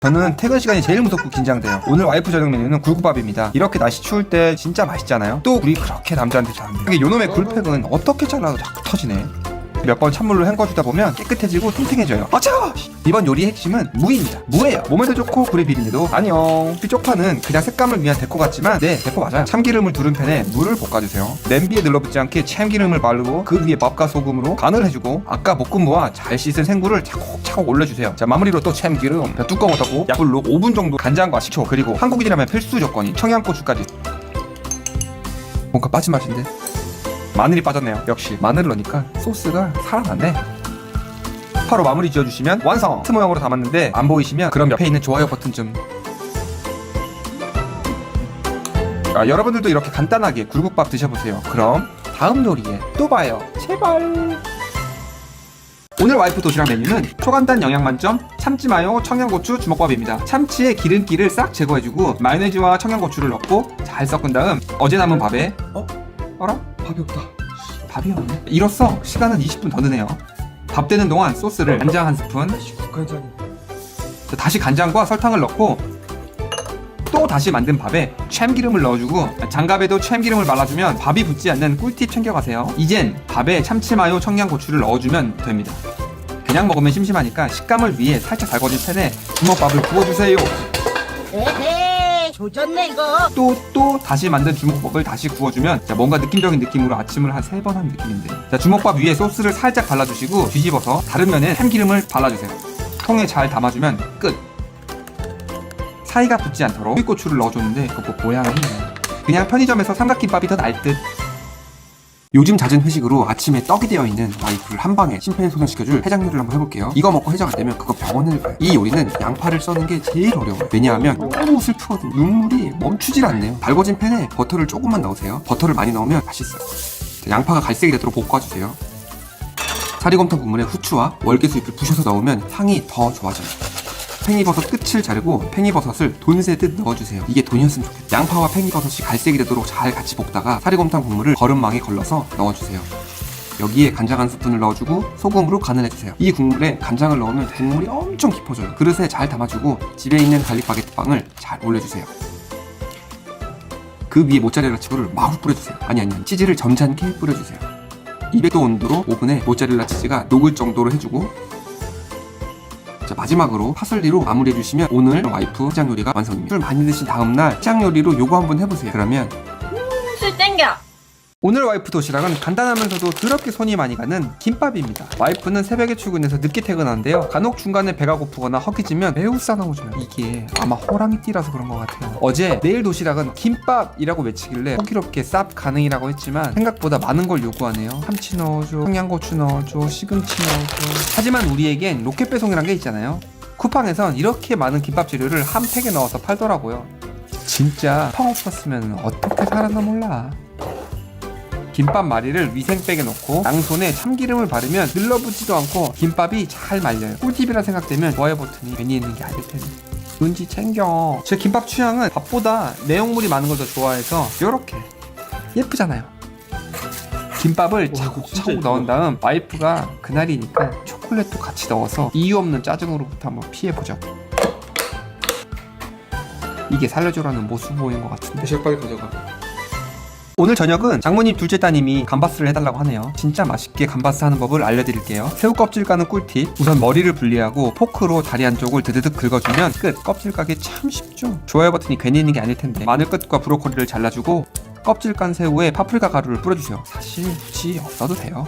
저는 퇴근 시간이 제일 무섭고 긴장돼요. 오늘 와이프 저녁 메뉴는 굴국밥입니다. 이렇게 날씨 추울 때 진짜 맛있잖아요. 또 굴이 그렇게 남자한테 잘안돼. 이게 요놈의 굴팩은 어떻게 잘라도 자꾸 터지네. 몇 번 찬물로 헹궈주다 보면 깨끗해지고 탱탱해져요. 차가워! 이번 요리의 핵심은 무입니다. 무예요. 몸에도 좋고 굴의 비린내도 안녕. 쪽파는 그냥 색감을 위한 데코 같지만 네, 데코 맞아요. 참기름을 두른 팬에 물을 볶아주세요. 냄비에 눌러붙지 않게 참기름을 바르고 그 위에 밥과 소금으로 간을 해주고 아까 볶은 무와 잘 씻은 생굴을 차곡차곡 올려주세요. 자, 마무리로 또 참기름, 뚜껑을 닫고 약불로 5분 정도 간장과 식초, 그리고 한국인이라면 필수 조건이 청양고추까지. 뭔가 빠진 맛인데? 마늘이 빠졌네요. 역시 마늘을 넣으니까 소스가 살아났네. 바로 마무리 지어주시면 완성! 하트 모양으로 담았는데 안 보이시면 그럼 옆에 있는 좋아요 버튼 좀. 여러분들도 이렇게 간단하게 굴국밥 드셔보세요. 그럼 다음 요리에 또 봐요. 제발. 오늘 와이프 도시락 메뉴는 초간단 영양만점 참치마요 청양고추 주먹밥입니다. 참치의 기름기를 싹 제거해주고 마요네즈와 청양고추를 넣고 잘 섞은 다음 어제 남은 밥에 어라? 밥이 없다. 밥이 없네. 이로써 시간은 20분 더 드네요. 밥 되는 동안 소스를 간장 한 스푼, 다시 간장과 설탕을 넣고 또 다시 만든 밥에 참기름을 넣어주고 장갑에도 참기름을 발라주면 밥이 붙지 않는 꿀팁 챙겨가세요. 이젠 밥에 참치마요 청양고추를 넣어주면 됩니다. 그냥 먹으면 심심하니까 식감을 위해 살짝 달궈진 팬에 주먹밥을 구워주세요. 에헤이 조졌네 이거. 또 다시 만든 주먹밥을 다시 구워주면 자, 뭔가 느낌적인 느낌으로 아침을 한 3번 한 느낌인데, 자, 주먹밥 위에 소스를 살짝 발라주시고 뒤집어서 다른 면에 참기름을 발라주세요. 통에 잘 담아주면 끝. 사이가 붙지 않도록 후이고추를 넣어줬는데 그거 모양이 그냥 편의점에서 삼각김밥이 더 날 듯. 요즘 잦은 회식으로 아침에 떡이 되어있는 와이프를 한방에 심폐소생시켜줄 해장 요리를 한번 해볼게요. 이거 먹고 해장 안 되면 그거 병원을 가요. 이 요리는 양파를 써는 게 제일 어려워요. 왜냐하면 너무 슬프거든요. 눈물이 멈추질 않네요. 달궈진 팬에 버터를 조금만 넣으세요. 버터를 많이 넣으면 맛있어요. 자, 양파가 갈색이 되도록 볶아주세요. 사리곰탕 국물에 후추와 월계수잎을 부셔서 넣으면 향이 더 좋아져요. 팽이버섯 끝을 자르고 팽이버섯을 돈새듯 넣어주세요. 이게 돈이었으면 좋겠다. 양파와 팽이버섯이 갈색이 되도록 잘 같이 볶다가 사리곰탕 국물을 거름망에 걸러서 넣어주세요. 여기에 간장 한 스푼을 넣어주고 소금으로 간을 해주세요. 이 국물에 간장을 넣으면 국물이 엄청 깊어져요. 그릇에 잘 담아주고 집에 있는 갈릭 바게트 빵을 잘 올려주세요. 그 위에 모짜렐라 치즈를 마구 뿌려주세요. 아니 치즈를 점잖게 뿌려주세요. 200도 온도로 오븐에 모짜렐라 치즈가 녹을 정도로 해주고, 자, 마지막으로 파슬리로 마무리해주시면 오늘 와이프 해장 요리가 완성입니다. 술 많이 드신 다음날 해장 요리로 요거 한번 해보세요. 그러면 술 땡겨. 오늘 와이프 도시락은 간단하면서도 더럽게 손이 많이 가는 김밥입니다. 와이프는 새벽에 출근해서 늦게 퇴근하는데요. 간혹 중간에 배가 고프거나 허기지면 매우 싸나워져요. 이게 아마 호랑이띠라서 그런 것 같아요. 어제 내일 도시락은 김밥이라고 외치길래 호기롭게 쌉 가능이라고 했지만 생각보다 많은 걸 요구하네요. 참치 넣어줘, 청양고추 넣어줘, 시금치 넣어줘. 하지만 우리에겐 로켓 배송이란 게 있잖아요. 쿠팡에선 이렇게 많은 김밥 재료를 한 팩에 넣어서 팔더라고요. 진짜 펑 없었으면 어떻게 살았나 몰라. 김밥 마리를 위생백에 넣고 양손에 참기름을 바르면 늘러붙지도 않고 김밥이 잘 말려요. 꿀팁이라 생각되면 좋아요 버튼이 괜히 있는 게 아닐 텐데. 눈치 챙겨. 제 김밥 취향은 밥보다 내용물이 많은 걸 더 좋아해서 요렇게 예쁘잖아요. 김밥을 차곡차곡 넣은 다음 와이프가 그날이니까 초콜릿도 같이 넣어서 이유 없는 짜증으로부터 한번 피해보죠. 이게 살려줘라는 모습보인 것 같은데. 제일 빨리 가져가. 오늘 저녁은 장모님 둘째 따님이 감바스를 해달라고 하네요. 진짜 맛있게 감바스 하는 법을 알려드릴게요. 새우 껍질 까는 꿀팁. 우선 머리를 분리하고 포크로 다리 한쪽을 드드득 긁어주면 끝. 껍질 까기 참 쉽죠. 좋아요 버튼이 괜히 있는 게 아닐 텐데. 마늘 끝과 브로콜리를 잘라주고 껍질 깐 새우에 파프리카 가루를 뿌려주세요. 사실 굳이 없어도 돼요.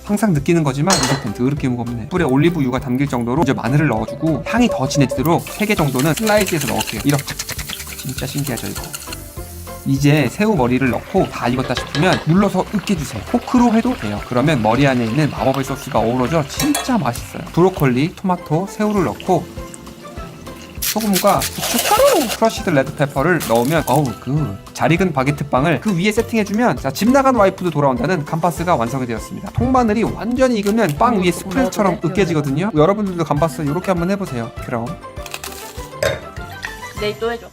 항상 느끼는 거지만 이것은 더럽게 무겁네. 뿔에 올리브유가 담길 정도로 먼저 마늘을 넣어주고 향이 더 진해지도록 3개 정도는 슬라이스해서 넣을게요. 이렇게 착착착착. 진짜 신기하죠 이거. 이제 새우 머리를 넣고 다 익었다 싶으면 눌러서 으깨주세요. 포크로 해도 돼요. 그러면 머리 안에 있는 마법의 소스가 어우러져 진짜 맛있어요. 브로콜리, 토마토, 새우를 넣고 소금과 후춧가루, 크러쉬드 레드페퍼를 넣으면 어우 잘 익은 바게트 빵을 그 위에 세팅해주면 자, 집 나간 와이프도 돌아온다는 감바스가 완성이 되었습니다. 통마늘이 완전히 익으면 빵 위에 스프레드처럼 으깨지거든요. 여러분들도 감바스 이렇게 한번 해보세요. 그럼 내일 또 해줘.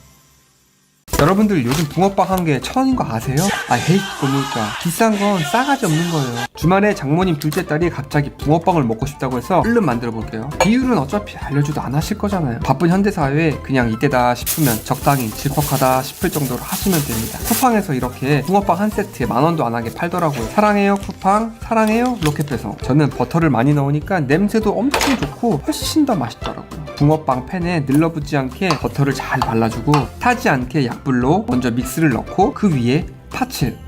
여러분들 요즘 붕어빵 한 개 1,000원인 거 아세요? 아 헤이 고물가 비싼 건 싸가지 없는 거예요. 주말에 장모님 둘째 딸이 갑자기 붕어빵을 먹고 싶다고 해서 얼른 만들어 볼게요. 비율은 어차피 알려줘도 안 하실 거잖아요. 바쁜 현대사회에 그냥 이때다 싶으면 적당히 질퍽하다 싶을 정도로 하시면 됩니다. 쿠팡에서 이렇게 붕어빵 한 세트에 10,000원도 안 하게 팔더라고요. 사랑해요 쿠팡, 사랑해요 로켓배송. 저는 버터를 많이 넣으니까 냄새도 엄청 좋고 훨씬 더 맛있더라고요. 붕어빵 팬에 늘러붙지 않게 버터를 잘 발라주고 타지 않게 약불로 먼저 믹스를 넣고 그 위에 파칠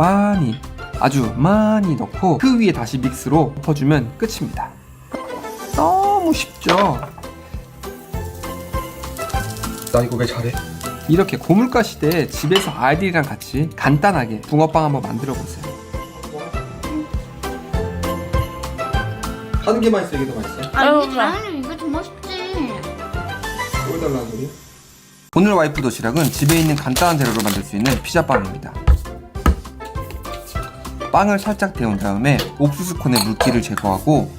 아주 많이 넣고 그 위에 다시 믹스로 덮어주면 끝입니다. 너무 쉽죠? 나 이거 왜 잘해? 이렇게 고물가 시대에 집에서 아이들이랑 같이 간단하게 붕어빵 한번 만들어 보세요. 하는 게 맛있어, 이게 더 맛있어? 아니 당연히 이거 더 맛있지. 뭘 달라는 소리야? 오늘 와이프 도시락은 집에 있는 간단한 재료로 만들 수 있는 피자빵입니다. 빵을 살짝 데운 다음에 옥수수콘의 물기를 제거하고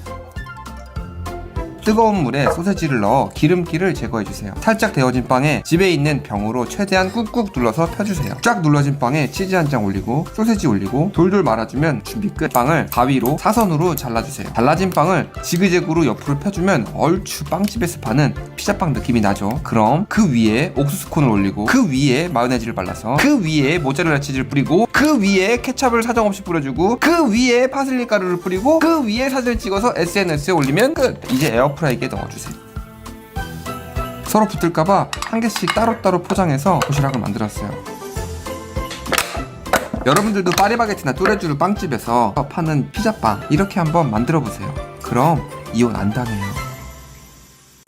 뜨거운 물에 소세지를 넣어 기름기를 제거해주세요. 살짝 데워진 빵에 집에 있는 병으로 최대한 꾹꾹 눌러서 펴주세요. 쫙 눌러진 빵에 치즈 한 장 올리고 소세지 올리고 돌돌 말아주면 준비 끝. 빵을 가위로 사선으로 잘라주세요. 잘라진 빵을 지그재그로 옆으로 펴주면 얼추 빵집에서 파는 피자빵 느낌이 나죠. 그럼 그 위에 옥수수콘을 올리고 그 위에 마요네즈를 발라서 그 위에 모짜렐라 치즈를 뿌리고 그 위에 케찹을 사정없이 뿌려주고 그 위에 파슬리 가루를 뿌리고 그 위에 사진을 찍어서 SNS에 올리면 끝! 이제 에어프라이기에 넣어주세요. 서로 붙을까봐 한 개씩 따로따로 포장해서 도시락을 만들었어요. 여러분들도 파리바게트나 뚜레쥬르 빵집에서 파는 피자빵 이렇게 한번 만들어보세요. 그럼 이혼 안 당해요.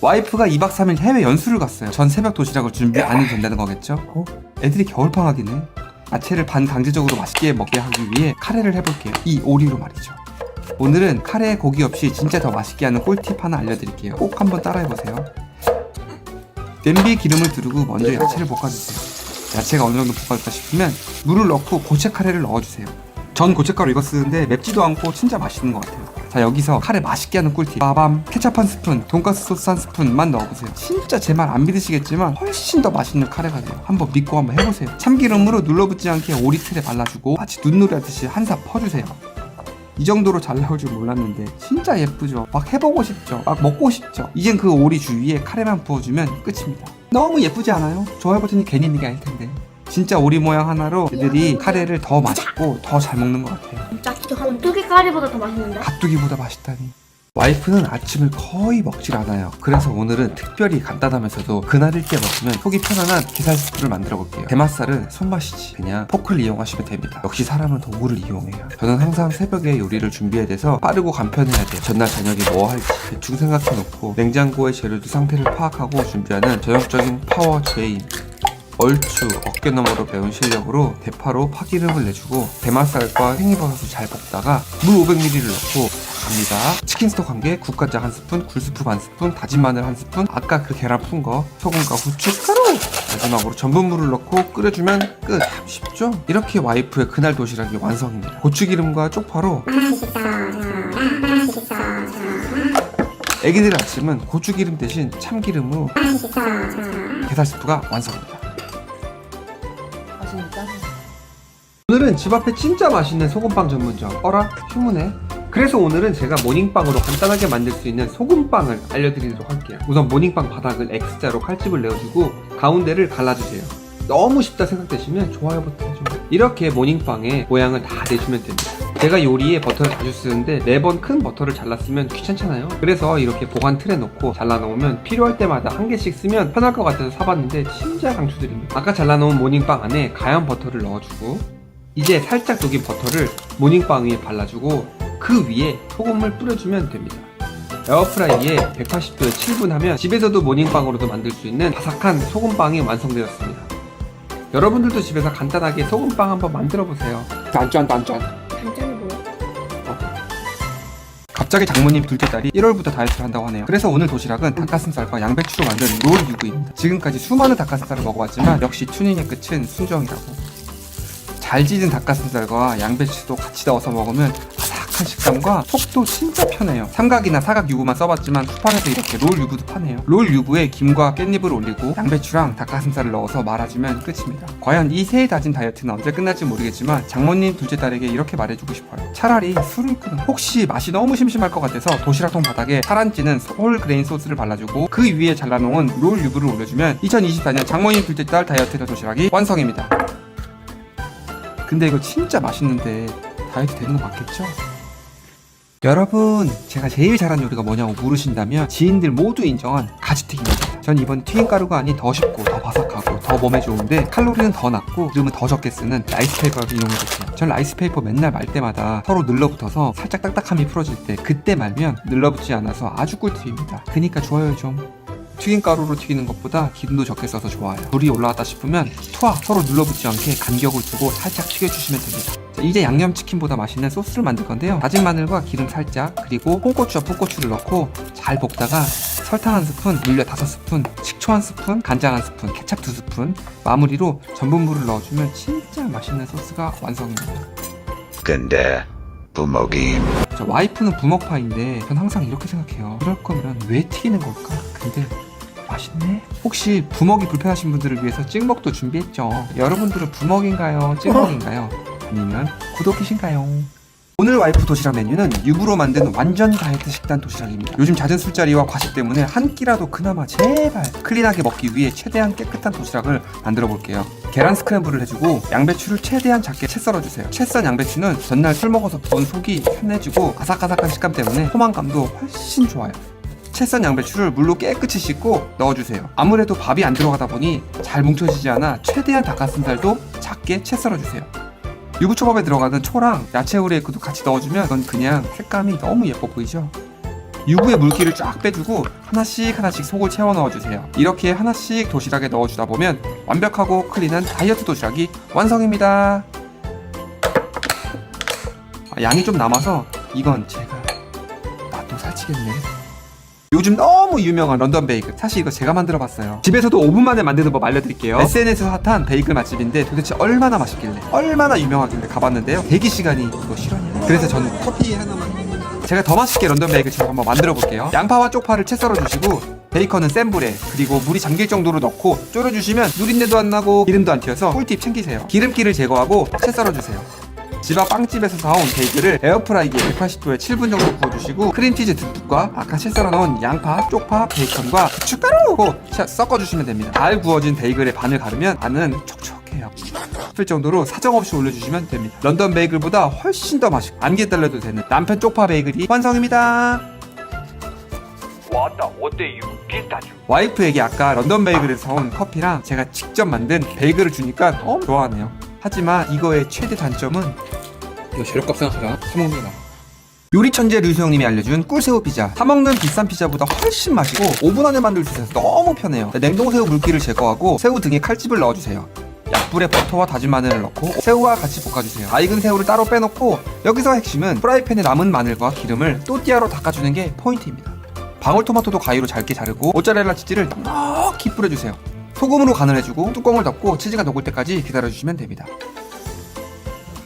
와이프가 2박 3일 해외 연수를 갔어요. 전 새벽 도시락을 준비 안 해도 된다는 거겠죠? 애들이 겨울방학이네. 야채를 반강제적으로 맛있게 먹게 하기 위해 카레를 해볼게요. 이 오리로 말이죠. 오늘은 카레에 고기 없이 진짜 더 맛있게 하는 꿀팁 하나 알려드릴게요. 꼭 한번 따라해보세요. 냄비에 기름을 두르고 먼저 야채를 볶아주세요. 야채가 어느 정도 볶아졌다 싶으면 물을 넣고 고체 카레를 넣어주세요. 전 고춧가루 이거 쓰는데 맵지도 않고 진짜 맛있는 것 같아요. 자, 여기서 카레 맛있게 하는 꿀팁. 빠밤 케찹 한 스푼, 돈가스 소스 한 스푼만 넣어보세요. 진짜 제 말 안 믿으시겠지만 훨씬 더 맛있는 카레가 돼요. 한번 믿고 한번 해보세요. 참기름으로 눌러붙지 않게 오리틀에 발라주고 마치 눈놀이 하듯이 한삽 퍼주세요. 이 정도로 잘 나올 줄 몰랐는데 진짜 예쁘죠? 막 해보고 싶죠? 막 먹고 싶죠? 이젠 그 오리 주위에 카레만 부어주면 끝입니다. 너무 예쁘지 않아요? 좋아요 버튼이 괜히 있는 게 아닐 텐데. 진짜 오리 모양 하나로 애들이 카레를 더 맛있고 더 잘 먹는 것 같아요. 깍두기 카레보다 더 맛있는데? 갓두기보다 맛있다니. 와이프는 아침을 거의 먹질 않아요. 그래서 오늘은 특별히 간단하면서도 그날 일게 먹으면 속이 편안한 게살 스프를 만들어 볼게요. 게맛살은 손맛이지 그냥 포크를 이용하시면 됩니다. 역시 사람은 도구를 이용해요. 저는 항상 새벽에 요리를 준비해야 돼서 빠르고 간편해야 돼요. 전날 저녁에 뭐 할지 대충 생각해 놓고 냉장고의 재료도 상태를 파악하고 준비하는 전형적인 파워 제인. 얼추 어깨너머로 배운 실력으로 대파로 파기름을 내주고 게맛살과 팽이버섯을 잘 볶다가 물 500ml를 넣고 갑니다. 치킨 스톡 1개, 국간장 1스푼, 굴스프 반 스푼, 다진 마늘 1스푼, 아까 그 계란 푼 거, 소금과 후춧가루! 마지막으로 전분물을 넣고 끓여주면 끝! 참 쉽죠? 이렇게 와이프의 그날 도시락이 완성입니다. 고추기름과 쪽파로 애기들 아침은 고추기름 대신 참기름으로 게살 스프가 완성입니다. 오늘은 집 앞에 진짜 맛있는 소금빵 전문점 어라? 휴무네. 그래서 오늘은 제가 모닝빵으로 간단하게 만들 수 있는 소금빵을 알려드리도록 할게요. 우선 모닝빵 바닥을 X자로 칼집을 내어주고 가운데를 갈라주세요. 너무 쉽다 생각되시면 좋아요 버튼 해줘요. 이렇게 모닝빵의 모양을 다 내주면 됩니다. 제가 요리에 버터를 자주 쓰는데 매번 큰 버터를 잘랐으면 귀찮잖아요. 그래서 이렇게 보관 틀에 놓고 잘라놓으면 필요할 때마다 한 개씩 쓰면 편할 것 같아서 사봤는데 진짜 강추드립니다. 아까 잘라놓은 모닝빵 안에 가연 버터를 넣어주고 이제 살짝 녹인 버터를 모닝빵 위에 발라주고 그 위에 소금을 뿌려주면 됩니다. 에어프라이기에 180도에 7분 하면 집에서도 모닝빵으로도 만들 수 있는 바삭한 소금빵이 완성되었습니다. 여러분들도 집에서 간단하게 소금빵 한번 만들어보세요. 단짠. 단짠이 뭐야? 갑자기 장모님 둘째 딸이 1월부터 다이어트를 한다고 하네요. 그래서 오늘 도시락은 닭가슴살과 양배추로 만든 롤 유부입니다. 지금까지 수많은 닭가슴살을 먹어봤지만 역시 튜닝의 끝은 순정이라고. 잘 찢은 닭가슴살과 양배추도 같이 넣어서 먹으면 바삭바삭한 식감과 속도 진짜 편해요. 삼각이나 사각 유부만 써봤지만 쿠팡에서 이렇게 롤 유부도 파네요. 롤 유부에 김과 깻잎을 올리고 양배추랑 닭가슴살을 넣어서 말아주면 끝입니다. 과연 이 새 다진 다이어트는 언제 끝날지 모르겠지만 장모님 둘째 딸에게 이렇게 말해주고 싶어요. 차라리 술을 끊어. 혹시 맛이 너무 심심할 것 같아서 도시락통 바닥에 살안 찌는 홀그레인 소스를 발라주고 그 위에 잘라놓은 롤 유부를 올려주면 2024년 장모님 둘째 딸 다이어트 도시락이 완성입니다. 근데 이거 진짜 맛있는데 다이어트 되는 거 맞겠죠? 여러분, 제가 제일 잘하는 요리가 뭐냐고 물으신다면 지인들 모두 인정한 가지튀김입니다. 전 이번 튀김가루가 아닌 더 쉽고 더 바삭하고 더 몸에 좋은데 칼로리는 더 낮고 기름은 더 적게 쓰는 라이스페이퍼를 이용해줬어요. 전 라이스페이퍼 맨날 말 때마다 서로 눌러붙어서 살짝 딱딱함이 풀어질 때 그때 말면 눌러붙지 않아서 아주 꿀팁입니다. 그니까 좋아요 좀. 튀김가루로 튀기는 것보다 기름도 적게 써서 좋아요. 불이 올라왔다 싶으면 투하 서로 눌러붙지 않게 간격을 두고 살짝 튀겨주시면 됩니다. 자, 이제 양념치킨보다 맛있는 소스를 만들 건데요. 다진 마늘과 기름 살짝 그리고 홍고추와 풋고추를 넣고 잘 볶다가 설탕 1스푼, 물엿 5스푼, 식초 1스푼, 간장 1스푼, 케찹 2스푼 마무리로 전분물을 넣어주면 진짜 맛있는 소스가 완성입니다. 근데 부먹임. 저 와이프는 부먹파인데 전 항상 이렇게 생각해요. 이럴 거면 왜 튀기는 걸까? 근데 맛있네? 혹시 부먹이 불편하신 분들을 위해서 찍먹도 준비했죠. 여러분들은 부먹인가요? 찍먹인가요? 아니면 구독이신가요? 오늘 와이프 도시락 메뉴는 유부로 만든 완전 다이어트 식단 도시락입니다. 요즘 잦은 술자리와 과식 때문에 한 끼라도 그나마 제발 클린하게 먹기 위해 최대한 깨끗한 도시락을 만들어 볼게요. 계란 스크램블을 해주고 양배추를 최대한 작게 채 썰어주세요. 채 썬 양배추는 전날 술 먹어서 본 속이 편해지고 아삭아삭한 식감 때문에 포만감도 훨씬 좋아요. 채 썬 양배추를 물로 깨끗이 씻고 넣어주세요. 아무래도 밥이 안 들어가다 보니 잘 뭉쳐지지 않아 최대한 닭가슴살도 작게 채 썰어주세요. 유부초밥에 들어가는 초랑 야채 후레이크도 같이 넣어주면 이건 그냥 색감이 너무 예뻐 보이죠? 유부의 물기를 쫙 빼주고 하나씩 속을 채워 넣어주세요. 이렇게 하나씩 도시락에 넣어주다 보면 완벽하고 클린한 다이어트 도시락이 완성입니다. 양이 좀 남아서 이건 제가 나도 살찌겠네. 요즘 너무 유명한 런던 베이글, 사실 이거 제가 만들어 봤어요. 집에서도 5분 만에 만드는 법 알려드릴게요. SNS에서 핫한 베이글 맛집인데 도대체 얼마나 맛있길래 얼마나 유명하길래 가봤는데요. 대기 시간이 이거 실화냐? 그래서 저는 커피 하나만, 제가 더 맛있게 런던 베이글처럼 한번 만들어 볼게요. 양파와 쪽파를 채 썰어 주시고 베이컨은 센 불에 그리고 물이 잠길 정도로 넣고 졸여주시면 누린내도 안 나고 기름도 안 튀어서 꿀팁 챙기세요. 기름기를 제거하고 채 썰어 주세요. 집 앞 빵집에서 사온 베이글을 에어프라이기에 180도에 7분 정도 구워주시고 크림치즈 듬뿍과 아까 채 썰어 놓은 양파, 쪽파, 베이컨과 고춧가루 섞어주시면 됩니다. 잘 구워진 베이글에 반을 가르면 안은 촉촉해요. 싶을 정도로 사정없이 올려주시면 됩니다. 런던 베이글보다 훨씬 더 맛있고 안개 달려도 되는 남편 쪽파 베이글이 완성입니다. 왔다 어때 이거 비슷하죠? 와이프에게 아까 런던 베이글에서 사온 커피랑 제가 직접 만든 베이글을 주니까 너무 좋아하네요. 하지만 이거의 최대 단점은 이거 재료값 생각하잖아. 사먹는 게 나아. 요리 천재 류수영님이 알려준 꿀새우 피자. 사먹는 비싼 피자보다 훨씬 맛있고 5분 안에 만들 수 있어서 너무 편해요. 냉동새우 물기를 제거하고 새우 등에 칼집을 넣어주세요. 약불에 버터와 다진 마늘을 넣고 새우와 같이 볶아주세요. 다 익은 새우를 따로 빼놓고 여기서 핵심은 프라이팬에 남은 마늘과 기름을 또띠아로 닦아주는 게 포인트입니다. 방울토마토도 가위로 잘게 자르고 모짜렐라 치즈를 넉넉히 뿌려주세요. 소금으로 간을 해주고 뚜껑을 덮고 치즈가 녹을 때까지 기다려주시면 됩니다.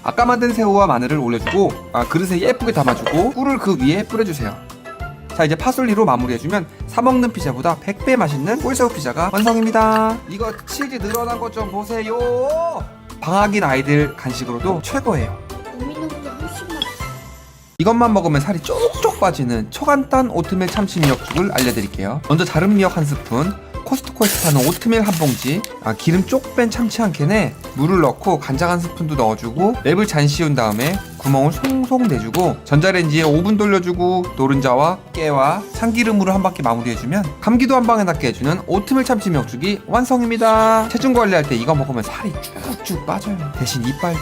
아까 만든 새우와 마늘을 올려주고 그릇에 예쁘게 담아주고 꿀을 그 위에 뿌려주세요. 자, 이제 파솔리로 마무리해주면 사먹는 피자보다 100배 맛있는 꿀새우 피자가 완성입니다. 이거 치즈 늘어난 것 좀 보세요. 방학인 아이들 간식으로도 최고예요. 고민은 보다 훨씬 맛있어. 이것만 먹으면 살이 쪽쪽 빠지는 초간단 오트밀 참치 미역죽을 알려드릴게요. 먼저 자른 미역 1스푼, 코스트코에서 파는 오트밀 한 봉지, 기름 쪽 뺀 참치 한 캔에 물을 넣고 간장 1스푼도 넣어주고 랩을 잔 씌운 다음에 구멍을 송송 내주고 전자레인지에 5분 돌려주고 노른자와 깨와 참기름으로 한 바퀴 마무리해주면 감기도 한 방에 낫게 해주는 오트밀 참치 미역죽이 완성입니다. 체중 관리할 때 이거 먹으면 살이 쭉쭉 빠져요. 대신 이빨도.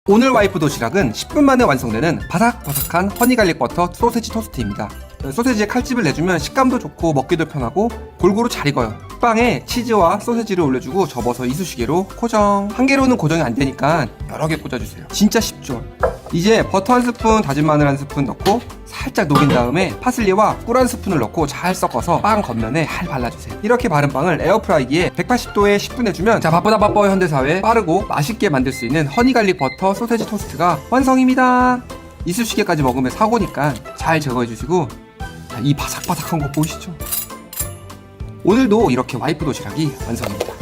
오늘 와이프 도시락은 10분 만에 완성되는 바삭바삭한 허니갈릭 버터 소세지 토스트입니다. 소세지에 칼집을 내주면 식감도 좋고 먹기도 편하고 골고루 잘 익어요. 빵에 치즈와 소세지를 올려주고 접어서 이쑤시개로 고정. 한 개로는 고정이 안 되니까 여러 개 꽂아주세요. 진짜 쉽죠? 이제 버터 1스푼, 다진 마늘 1스푼 넣고 살짝 녹인 다음에 파슬리와 꿀 1스푼을 넣고 잘 섞어서 빵 겉면에 잘 발라주세요. 이렇게 바른 빵을 에어프라이기에 180도에 10분 해주면 자, 바쁘다 현대사회 빠르고 맛있게 만들 수 있는 허니갈릭 버터 소세지 토스트가 완성입니다. 이쑤시개까지 먹으면 사고니까 잘 제거해주시고, 자, 이 바삭바삭한 거 보이시죠? 오늘도 이렇게 와이프 도시락이 완성입니다.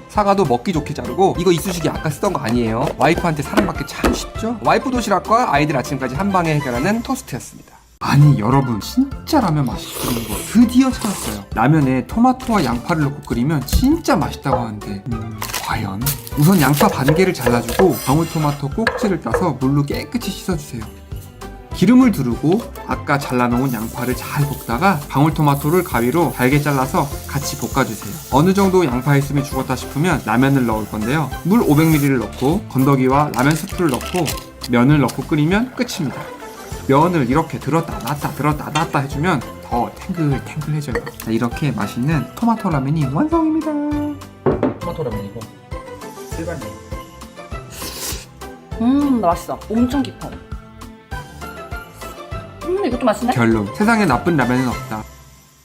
사과도 먹기 좋게 자르고, 이거 이쑤시개 아까 쓰던 거 아니에요. 와이프한테 사랑받기 참 쉽죠? 와이프 도시락과 아이들 아침까지 한 방에 해결하는 토스트였습니다. 아니 여러분, 진짜 라면 맛있게 끓이는 거 드디어 찾았어요. 라면에 토마토와 양파를 넣고 끓이면 진짜 맛있다고 하는데 과연? 우선 양파 반 개를 잘라주고 방울토마토 꼭지를 따서 물로 깨끗이 씻어주세요. 기름을 두르고 아까 잘라놓은 양파를 잘 볶다가 방울토마토를 가위로 잘게 잘라서 같이 볶아주세요. 어느 정도 양파 있음이 죽었다 싶으면 라면을 넣을 건데요. 물 500ml를 넣고 건더기와 라면 스프를 넣고 면을 넣고 끓이면 끝입니다. 면을 이렇게 들었다 놨다 해주면 더 탱글탱글해져요. 자, 이렇게 맛있는 토마토 라면이 완성입니다. 토마토 라면이고 일반인. 맛있어. 엄청 깊어. 이것도 맛있네. 결론, 세상에 나쁜 라면은 없다.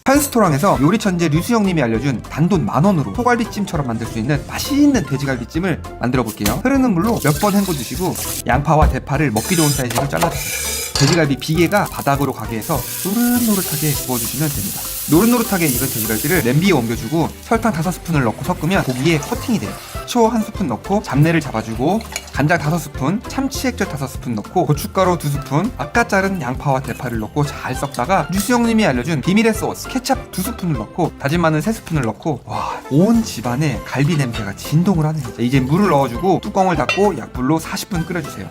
한스토랑에서 요리천재 류수영님이 알려준 단돈 10,000원으로 소갈비찜처럼 만들 수 있는 맛있는 돼지갈비찜을 만들어 볼게요. 흐르는 물로 몇 번 헹궈주시고 양파와 대파를 먹기 좋은 사이즈로 잘라주세요. 돼지갈비 비계가 바닥으로 가게 해서 노릇노릇하게 구워주시면 됩니다. 노릇노릇하게 익은 돼지갈비를 냄비에 옮겨주고 설탕 5스푼을 넣고 섞으면 고기에 코팅이 돼요. 초 1스푼 넣고 잡내를 잡아주고 간장 5스푼, 참치 액젓 5스푼 넣고 고춧가루 2스푼, 아까 자른 양파와 대파를 넣고 잘 섞다가 류수영님이 알려준 비밀의 소스 케찹 2스푼을 넣고 다진 마늘 3스푼을 넣고 와, 온 집안에 갈비 냄새가 진동을 하네요. 자, 이제 물을 넣어주고 뚜껑을 닫고 약불로 40분 끓여주세요.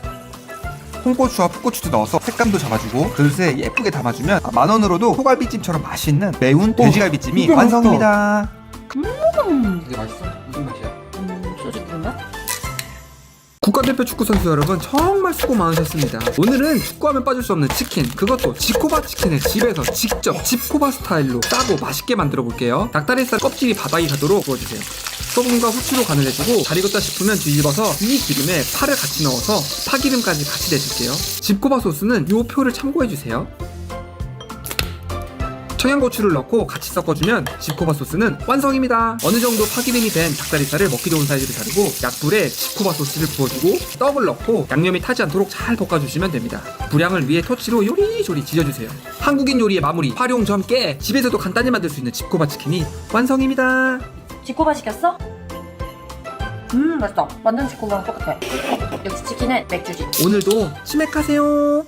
홍고추와 풋고추도 넣어서 색감도 잡아주고 그릇에 예쁘게 담아주면 10,000원으로도 소갈비찜처럼 맛있는 매운 돼지갈비찜이 완성입니다. 되게 맛있어? 무슨 맛이야? 소주 뿌린 맛? 국가대표 축구선수 여러분, 정말 수고 많으셨습니다. 오늘은 축구하면 빠질 수 없는 치킨, 그것도 지코바 치킨을 집에서 직접 지코바 스타일로 싸고 맛있게 만들어 볼게요. 닭다리살 껍질이 바닥이 가도록 구워주세요. 소금과 후추로 간을 해주고 잘 익었다 싶으면 뒤집어서 이 기름에 파를 같이 넣어서 파기름까지 같이 내줄게요. 지코바 소스는 요 표를 참고해주세요. 청양고추를 넣고 같이 섞어주면 지코바 소스는 완성입니다. 어느 정도 파기름이 된 닭다리살을 먹기 좋은 사이즈로 자르고 약불에 지코바 소스를 부어주고 떡을 넣고 양념이 타지 않도록 잘 볶아주시면 됩니다. 불향을 위에 토치로 요리조리 지져주세요. 한국인 요리의 마무리, 활용 점 깨! 집에서도 간단히 만들 수 있는 지코바 치킨이 완성입니다. 지코바 시켰어? 맛있다. 완전 지코바랑 똑같아. 역시 치킨은 맥주지. 오늘도 치맥하세요.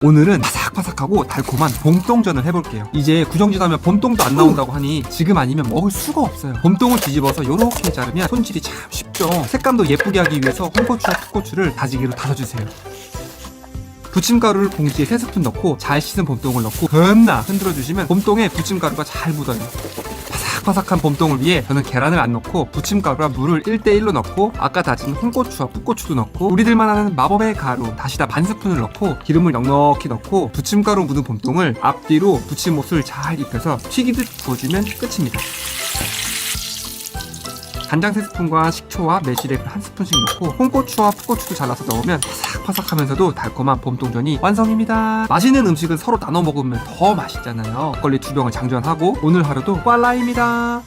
오늘은 바삭바삭하고 달콤한 봄동전을 해볼게요. 이제 구정지나면 봄동도 안 나온다고 하니 지금 아니면 먹을 수가 없어요. 봄동을 뒤집어서 요렇게 자르면 손질이 참 쉽죠. 색감도 예쁘게 하기 위해서 홍고추와 풋고추를 다지기로 다져주세요. 부침가루를 봉지에 3스푼 넣고 잘 씻은 봄동을 넣고 겁나 흔들어주시면 봄동에 부침가루가 잘 묻어요. 바삭바삭한 봄동을 위해 저는 계란을 안 넣고 부침가루와 물을 1:1로 넣고 아까 다진 홍고추와 풋고추도 넣고 우리들만 아는 마법의 가루 다시다 반 스푼을 넣고 기름을 넉넉히 넣고 부침가루 묻은 봄동을 앞뒤로 부침옷을 잘 입혀서 튀기듯 구워주면 끝입니다. 간장 3스푼과 식초와 매실액을 1스푼씩 넣고 홍고추와 풋고추도 잘라서 넣으면 바삭바삭하면서도 달콤한 봄동전이 완성입니다. 맛있는 음식은 서로 나눠 먹으면 더 맛있잖아요. 막걸리 2병을 장전하고 오늘 하루도 꽐라입니다.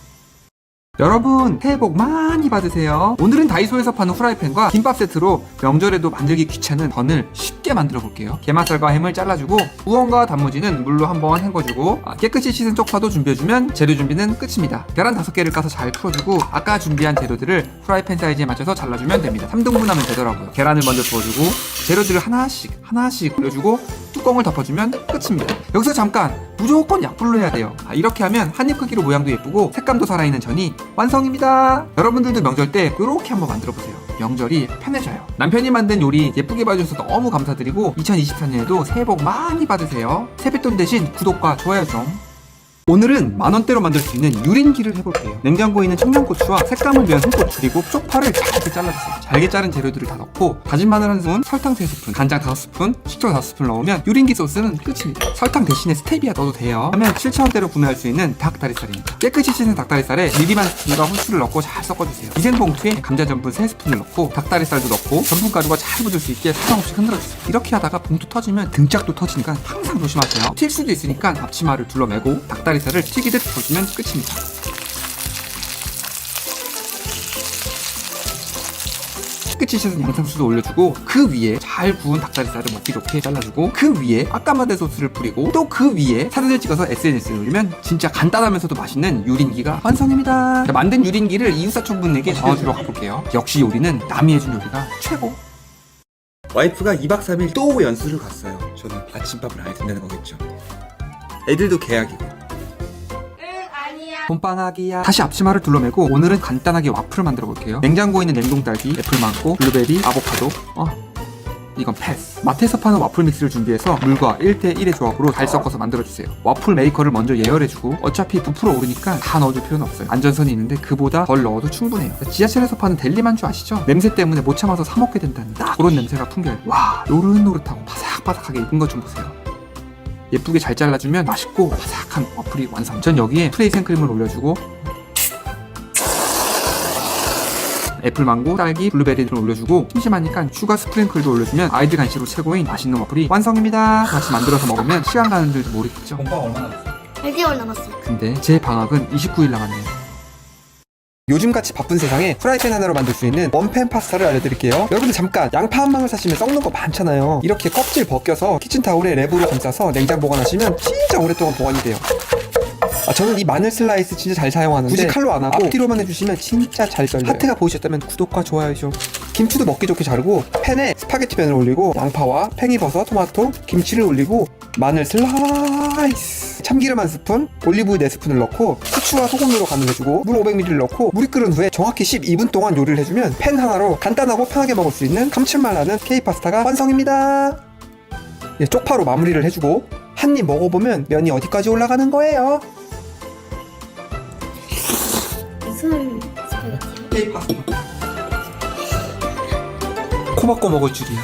여러분, 새해 복 많이 받으세요. 오늘은 다이소에서 파는 후라이팬과 김밥 세트로 명절에도 만들기 귀찮은 전을 쉽게 만들어 볼게요. 게맛살과 햄을 잘라주고 우엉과 단무지는 물로 한번 헹궈주고 깨끗이 씻은 쪽파도 준비해주면 재료 준비는 끝입니다. 계란 5개를 까서 잘 풀어주고 아까 준비한 재료들을 후라이팬 사이즈에 맞춰서 잘라주면 됩니다. 3등분하면 되더라고요. 계란을 먼저 부어주고 재료들을 하나씩 올려주고 뚜껑을 덮어주면 끝입니다. 여기서 잠깐, 무조건 약불로 해야 돼요. 이렇게 하면 한입 크기로 모양도 예쁘고 색감도 살아있는 전이 완성입니다. 여러분들도 명절 때 이렇게 한번 만들어보세요. 명절이 편해져요. 남편이 만든 요리 예쁘게 봐주셔서 너무 감사드리고 2024년에도 새해 복 많이 받으세요. 세뱃돈 대신 구독과 좋아요 좀. 오늘은 10,000원대로 만들 수 있는 유린기를 해볼게요. 냉장고에 있는 청양고추와 색감을 위한 홍고추 그리고 쪽파를 잘게 잘라주세요. 잘게 자른 재료들을 다 넣고 다진 마늘 1스푼, 설탕 3스푼, 간장 5스푼, 식초 5스푼 넣으면 유린기 소스는 끝입니다. 설탕 대신에 스테비아 넣어도 돼요. 하면 7,000원대로 구매할 수 있는 닭다리살입니다. 깨끗이 씻은 닭다리살에 미리만 스푼과 후추를 넣고 잘 섞어주세요. 미생봉투에 감자 전분 3스푼을 넣고 닭다리살도 넣고 전분가루가 잘 묻을 수 있게 사정없이 흔들어주세요. 이렇게 하다가 봉투 터지면 등짝도 터지니까 항상 조심하세요. 튈 수도 있으니까 앞치마를 둘러매고 닭다리살을 튀기듯 구워주면 끝입니다. 깨끗이 씻은 양상추도 올려주고 그 위에 잘 구운 닭다리살을 먹기 좋게 잘라주고 그 위에 아까마대 소스를 뿌리고 또 그 위에 사진을 찍어서 SNS에 올리면 진짜 간단하면서도 맛있는 유린기가 완성입니다. 자, 만든 유린기를 이웃사촌분에게 전해주러 가볼게요. 역시 요리는 남이 해준 요리가 최고. 와이프가 2박 3일 또 연수를 갔어요. 저는 아침밥을 안 해준다는 거겠죠. 애들도 계약이고. 봄방학이야. 다시 앞치마를 둘러매고 오늘은 간단하게 와플을 만들어 볼게요. 냉장고에 있는 냉동 딸기, 애플망고, 블루베리, 아보카도. 이건 패스. 마트에서 파는 와플 믹스를 준비해서 물과 1대1의 조합으로 잘 섞어서 만들어주세요. 와플 메이커를 먼저 예열해주고 어차피 부풀어 오르니까 다 넣어줄 필요는 없어요. 안전선이 있는데 그보다 덜 넣어도 충분해요. 지하철에서 파는 델리만주 아시죠? 냄새 때문에 못 참아서 사 먹게 된다는 딱 그런 냄새가 풍겨요. 와, 노릇노릇하고 바삭바삭하게 익은 것 좀 보세요. 예쁘게 잘 잘라주면 맛있고 바삭한 와플이 완성. 전 여기에 프레이 생크림을 올려주고 애플망고, 딸기, 블루베리를 올려주고 심심하니까 슈가 스프링클도 올려주면 아이들 간식으로 최고인 맛있는 와플이 완성입니다. 같이 만들어서 먹으면 시간 가는 줄도 모르겠죠. 본방 얼마나 됐어? 8개월 남았어요. 근데 제 방학은 29일 남았네요. 요즘같이 바쁜 세상에 프라이팬 하나로 만들 수 있는 원팬 파스타를 알려드릴게요. 여러분들 잠깐, 양파 한 방울 사시면 썩는 거 많잖아요. 이렇게 껍질 벗겨서 키친타올에 랩으로 감싸서 냉장 보관하시면 진짜 오랫동안 보관이 돼요. 저는 이 마늘 슬라이스 진짜 잘 사용하는데 굳이 칼로 안 하고 앞뒤로만 해주시면 진짜 잘 썰려요. 하트가 보이셨다면 구독과 좋아요 좀. 김치도 먹기 좋게 자르고 팬에 스파게티면을 올리고 양파와 팽이버섯, 토마토, 김치를 올리고 마늘 슬라이스, 참기름 한 스푼, 올리브유 4스푼을 넣고 후추와 소금으로 간을 해주고 물 500ml를 넣고 물이 끓은 후에 정확히 12분 동안 요리를 해주면 팬 하나로 간단하고 편하게 먹을 수 있는 감칠맛 나는 K파스타가 완성입니다. 쪽파로 마무리를 해주고 한 입 먹어보면 면이 어디까지 올라가는 거예요. 무슨 스파게티요? K파스타. 코 막고 먹을 줄이야.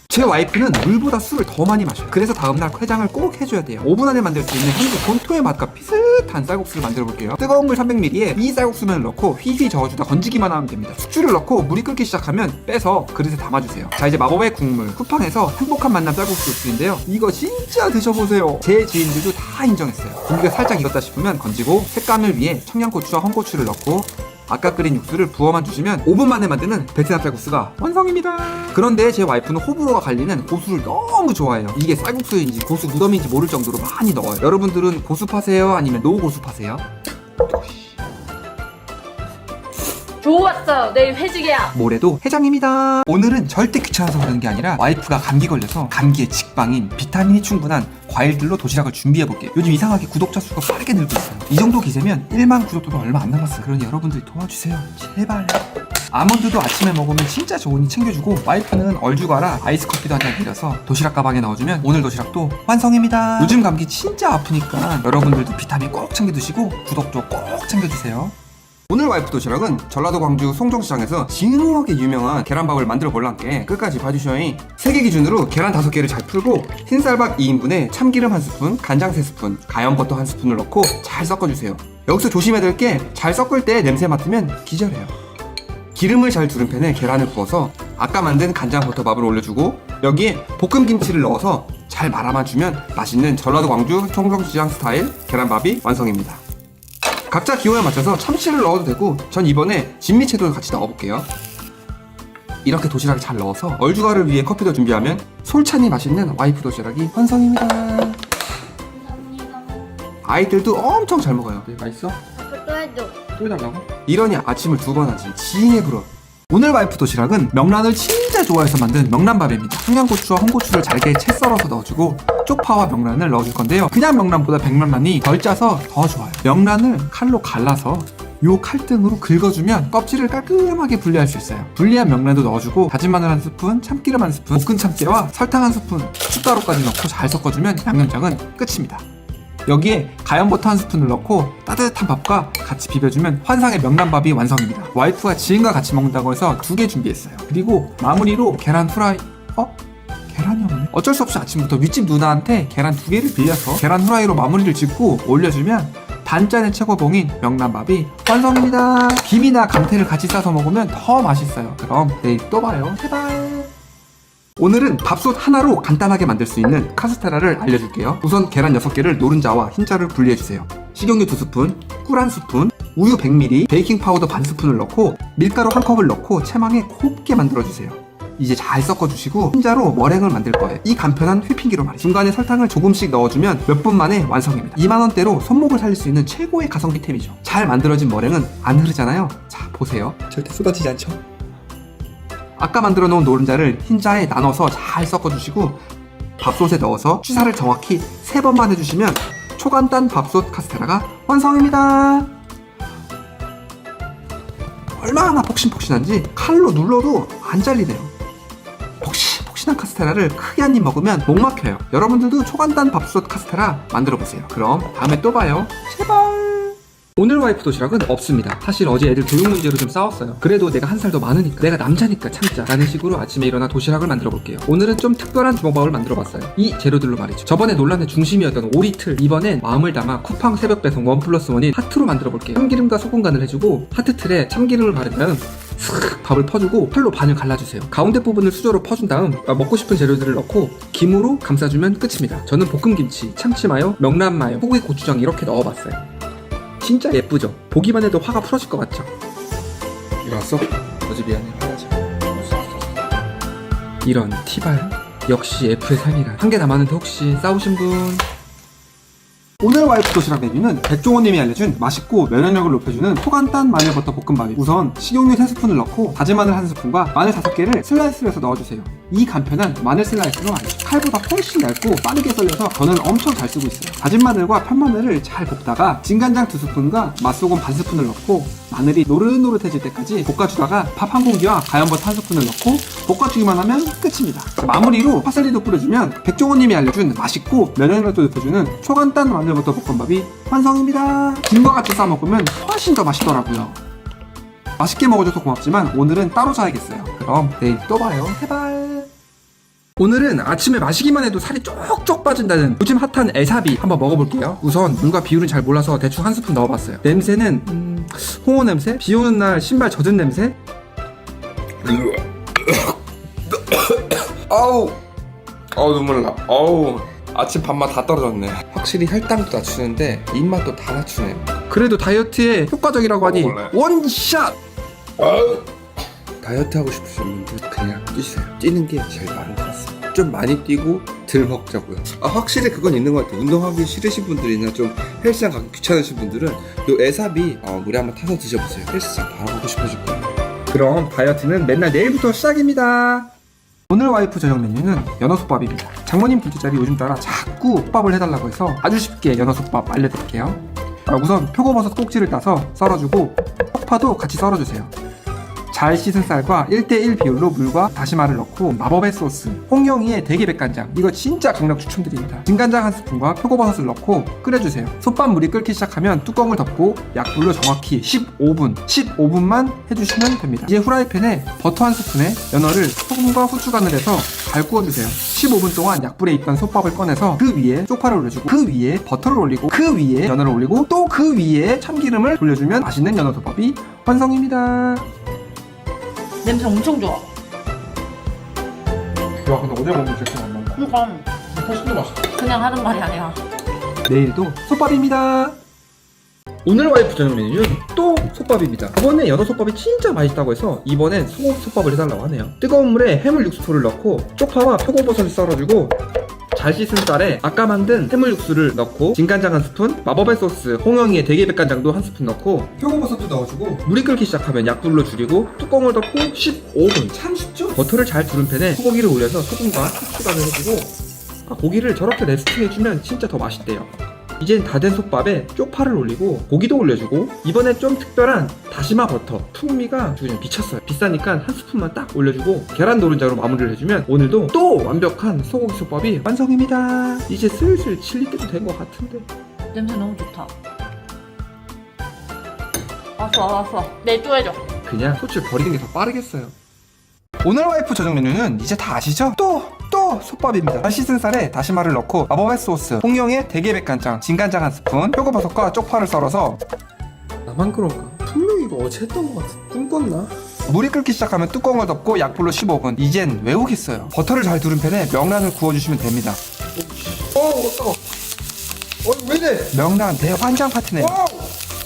제 와이프는 물보다 술을 더 많이 마셔요. 그래서 다음날 쾌장을 꼭 해줘야 돼요. 5분 안에 만들 수 있는 한국 본토의 맛과 비슷한 쌀국수를 만들어 볼게요. 뜨거운 물 300ml에 이 쌀국수면을 넣고 휘휘 저어주다 건지기만 하면 됩니다. 숙주를 넣고 물이 끓기 시작하면 빼서 그릇에 담아주세요. 자, 이제 마법의 국물 쿠팡에서 행복한 만남 쌀국수 육수인데요. 이거 진짜 드셔보세요. 제 지인들도 다 인정했어요. 공기가 살짝 익었다 싶으면 건지고 색감을 위해 청양고추와 홍고추를 넣고 아까 끓인 육수를 부어만 주시면 5분 만에 만드는 베트남 쌀국수가 완성입니다. 그런데 제 와이프는 호불호가 갈리는 고수를 너무 좋아해요. 이게 쌀국수인지 고수 무덤인지 모를 정도로 많이 넣어요. 여러분들은 고수 파세요? 아니면 노고수 파세요? 좋았어. 내일 회식이야. 모레도 해장입니다. 오늘은 절대 귀찮아서 그러는 게 아니라 와이프가 감기 걸려서 감기에 직방인 비타민이 충분한 과일들로 도시락을 준비해볼게요. 요즘 이상하게 구독자 수가 빠르게 늘고 있어요. 이 정도 기세면 1만 구독자도 얼마 안 남았어요. 그러니 여러분들이 도와주세요. 제발. 아몬드도 아침에 먹으면 진짜 좋으니 챙겨주고 와이프는 얼죽아라 아이스커피도 한잔 내려서 도시락 가방에 넣어주면 오늘 도시락도 완성입니다. 요즘 감기 진짜 아프니까 여러분들도 비타민 꼭 챙겨 드시고 구독도 꼭 챙겨주세요. 오늘 와이프 도시락은 전라도 광주 송정시장에서 진하게 유명한 계란밥을 만들어 볼란께 끝까지 봐주셔잉. 세개 기준으로 계란 5개를 잘 풀고 흰쌀밥 2인분에 참기름 1스푼, 간장 3스푼, 가염버터 1스푼을 넣고 잘 섞어주세요. 여기서 조심해야 될 게 잘 섞을 때 냄새 맡으면 기절해요. 기름을 잘 두른 팬에 계란을 부어서 아까 만든 간장버터밥을 올려주고 여기에 볶음김치를 넣어서 잘 말아만 주면 맛있는 전라도 광주 송정시장 스타일 계란밥이 완성입니다. 각자 기호에 맞춰서 참치를 넣어도 되고 전 이번에 진미채도 같이 넣어볼게요. 이렇게 도시락에 잘 넣어서 얼주가를 위해 커피도 준비하면 솔찬히 맛있는 와이프 도시락이 완성입니다. 아이들도 엄청 잘 먹어요. 맛있어? 아빠 또 해줘. 또 해달라고? 이러니 아침을 2번 하지. 지인의 불어. 오늘 와이프 도시락은 명란을 진짜 좋아해서 만든 명란밥입니다. 청양고추와 홍고추를 잘게 채 썰어서 넣어주고 쪽파와 명란을 넣어줄 건데요. 그냥 명란보다 백명란이 덜 짜서 더 좋아요. 명란을 칼로 갈라서 요 칼등으로 긁어주면 껍질을 깔끔하게 분리할 수 있어요. 분리한 명란도 넣어주고 다진 마늘 1스푼, 참기름 1스푼, 볶은 참깨와 설탕 1스푼, 춧가루까지 넣고 잘 섞어주면 양념장은 끝입니다. 여기에 가염버터 1스푼을 넣고 따뜻한 밥과 같이 비벼주면 환상의 명란밥이 완성입니다. 와이프가 지인과 같이 먹는다고 해서 2개 준비했어요. 그리고 마무리로 계란 후라이. 계란이 없네. 어쩔 수 없이 아침부터 윗집 누나한테 계란 2개를 빌려서 계란 후라이로 마무리를 짓고 올려주면 단짠의 최고봉인 명란밥이 완성입니다. 김이나 감태를 같이 싸서 먹으면 더 맛있어요. 그럼 내일 또 봐요. 제발. 오늘은 밥솥 하나로 간단하게 만들 수 있는 카스테라를 알려줄게요. 우선 계란 6개를 노른자와 흰자를 분리해주세요. 식용유 2스푼, 꿀 1스푼, 우유 100ml, 베이킹 파우더 반 스푼을 넣고 밀가루 1컵을 넣고 체망에 곱게 만들어주세요. 이제 잘 섞어주시고 흰자로 머랭을 만들 거예요. 이 간편한 휘핑기로 말이죠. 중간에 설탕을 조금씩 넣어주면 몇 분 만에 완성입니다. 2만원대로 손목을 살릴 수 있는 최고의 가성비템이죠. 잘 만들어진 머랭은 안 흐르잖아요. 자, 보세요. 절대 쏟아지지 않죠? 아까 만들어 놓은 노른자를 흰자에 나눠서 잘 섞어주시고 밥솥에 넣어서 취사를 정확히 3번만 해주시면 초간단 밥솥 카스테라가 완성입니다. 얼마나 폭신폭신한지 칼로 눌러도 안 잘리네요. 폭신폭신한 카스테라를 크게 한 입 먹으면 목 막혀요. 여러분들도 초간단 밥솥 카스테라 만들어보세요. 그럼 다음에 또 봐요. 제발. 오늘 와이프 도시락은 없습니다. 사실 어제 애들 교육 문제로 좀 싸웠어요. 그래도 내가 한 살 더 많으니까, 내가 남자니까 참자 라는 식으로 아침에 일어나 도시락을 만들어 볼게요. 오늘은 좀 특별한 주먹밥을 만들어 봤어요. 이 재료들로 말이죠. 저번에 논란의 중심이었던 오리틀, 이번엔 마음을 담아 쿠팡 새벽 배송 1+1인 하트로 만들어 볼게요. 참기름과 소금 간을 해주고 하트틀에 참기름을 바르면 슥 밥을 퍼주고 팔로 반을 갈라주세요. 가운데 부분을 수저로 퍼준 다음 먹고 싶은 재료들을 넣고 김으로 감싸주면 끝입니다. 저는 볶음김치, 참치마요, 명란마요, 소고기 고추장 이렇게 넣어봤어요. 진짜 예쁘죠? 보기만 해도 화가 풀어질 것 같죠? 일어났어? 어제 미안해. 화나지. 이런 티발. 역시 F의 삶이라. 한 개 남았는데 혹시 싸우신 분? 오늘 와이프 도시락 메뉴는 백종원님이 알려준 맛있고 면역력을 높여주는 초간단 마늘버터 볶음밥이. 우선 식용유 3스푼을 넣고 다진 마늘 1스푼과 마늘 5개를 슬라이스를 해서 넣어주세요. 이 간편한 마늘 슬라이스로 칼보다 훨씬 얇고 빠르게 썰려서 저는 엄청 잘 쓰고 있어요. 다진 마늘과 편마늘을 잘 볶다가 진간장 2스푼과 맛소금 반 스푼을 넣고 마늘이 노릇노릇해질 때까지 볶아주다가 밥 한 공기와 가염버터 1스푼을 넣고 볶아주기만 하면 끝입니다. 마무리로 파슬리도 뿌려주면 백종원님이 알려준 맛있고 면역력도 높여주는 초간단 마늘버터 볶음밥이 완성입니다. 김과 같이 싸먹으면 훨씬 더 맛있더라고요. 맛있게 먹어줘서 고맙지만 오늘은 따로 자야겠어요. 그럼 내일 또 봐요. 제발. 오늘은 아침에 마시기만 해도 살이 쪽쪽 빠진다는 요즘 핫한 에사비 한번 먹어볼게요. 우선 물과 비율은 잘 몰라서 대충 1스푼 넣어봤어요. 냄새는 홍어 냄새? 비 오는 날 신발 젖은 냄새? 아우 눈물 나. 아침 밥맛 다 떨어졌네. 확실히 혈당도 낮추는데 입맛도 다 낮추네. 그래도 다이어트에 효과적이라고 하니 먹어볼래? 원샷! 다이어트 하고 싶으신 분들 그냥 뛰세요. 뛰는 게 제일 많은 것 같습니다. 좀 많이 뛰고 덜 먹자고요. 확실히 그건 있는 것 같아요. 운동하기 싫으신 분들이나 좀 헬스장 가기 귀찮으신 분들은 요 에사비 물에 한번 타서 드셔보세요. 헬스장 바로 가고 싶어질 거예요. 그럼 다이어트는 맨날 내일부터 시작입니다. 오늘 와이프 저녁 메뉴는 연어솥밥입니다. 장모님 김치짜리 요즘 따라 자꾸 솥밥을 해달라고 해서 아주 쉽게 연어솥밥 알려드릴게요. 우선 표고버섯 꼭지를 따서 썰어주고 쪽파도 같이 썰어주세요. 잘 씻은 쌀과 1:1 비율로 물과 다시마를 넣고 마법의 소스 홍영이의 대게백간장, 이거 진짜 강력 추천드립니다. 진간장 1스푼과 표고버섯을 넣고 끓여주세요. 솥밥 물이 끓기 시작하면 뚜껑을 덮고 약불로 정확히 15분만 해주시면 됩니다. 이제 후라이팬에 버터 1스푼에 연어를 소금과 후추간을 해서 잘 구워주세요. 15분 동안 약불에 있던 솥밥을 꺼내서 그 위에 쪽파를 올려주고 그 위에 버터를 올리고 그 위에 연어를 올리고 또 그 위에 참기름을 돌려주면 맛있는 연어솥밥이 완성입니다. 냄새 엄청 좋아. 야, 근데 어제 먹은 게 제일 안 난다. 그러니까 훨씬 더 맛있다. 그냥 하는 말이 아니야. 내일도 솥밥입니다. 오늘 와이프 저녁 메뉴는 또 솥밥입니다. 저번에 연어 솥밥이 진짜 맛있다고 해서 이번엔 소고기 솥밥을 해달라고 하네요. 뜨거운 물에 해물 육수를 넣고 쪽파와 표고버섯을 썰어주고 잘 씻은 쌀에 아까 만든 해물 육수를 넣고 진간장 1스푼, 마법의 소스 홍영이의 대게백간장도 1스푼 넣고 표고버섯도 넣어주고 물이 끓기 시작하면 약불로 줄이고 뚜껑을 덮고 15분. 참 쉽죠? 버터를 잘 두른 팬에 소고기를 올려서 소금과 후추간을 해주고 고기를 저렇게 레스팅해주면 진짜 더 맛있대요. 이젠 다 된 솥밥에 쪽파를 올리고 고기도 올려주고 이번엔 좀 특별한 다시마 버터 풍미가 아주 그냥 미쳤어요. 비싸니까 1스푼만 딱 올려주고 계란 노른자로 마무리를 해주면 오늘도 또 완벽한 소고기 솥밥이 완성입니다. 이제 슬슬 칠리 때도 된 것 같은데. 냄새 너무 좋다. 왔어. 내일 또 해줘. 그냥 소출 버리는 게 더 빠르겠어요. 오늘 와이프 저녁 메뉴는 이제 다 아시죠? 또 솥밥입니다. 잘 씻은 쌀에 다시마를 넣고 마법의 소스 홍영의 대게백간장, 진간장 1스푼, 표고버섯과 쪽파를 썰어서. 나만 그런가? 분명히 이거 어제 했던 것 같은데 꿈 꿨나? 물이 끓기 시작하면 뚜껑을 덮고 약불로 15분. 이젠 외우겠어요. 버터를 잘 두른 팬에 명란을 구워주시면 됩니다. 뜨거워. 왜래? 명랑 대환장 파티네.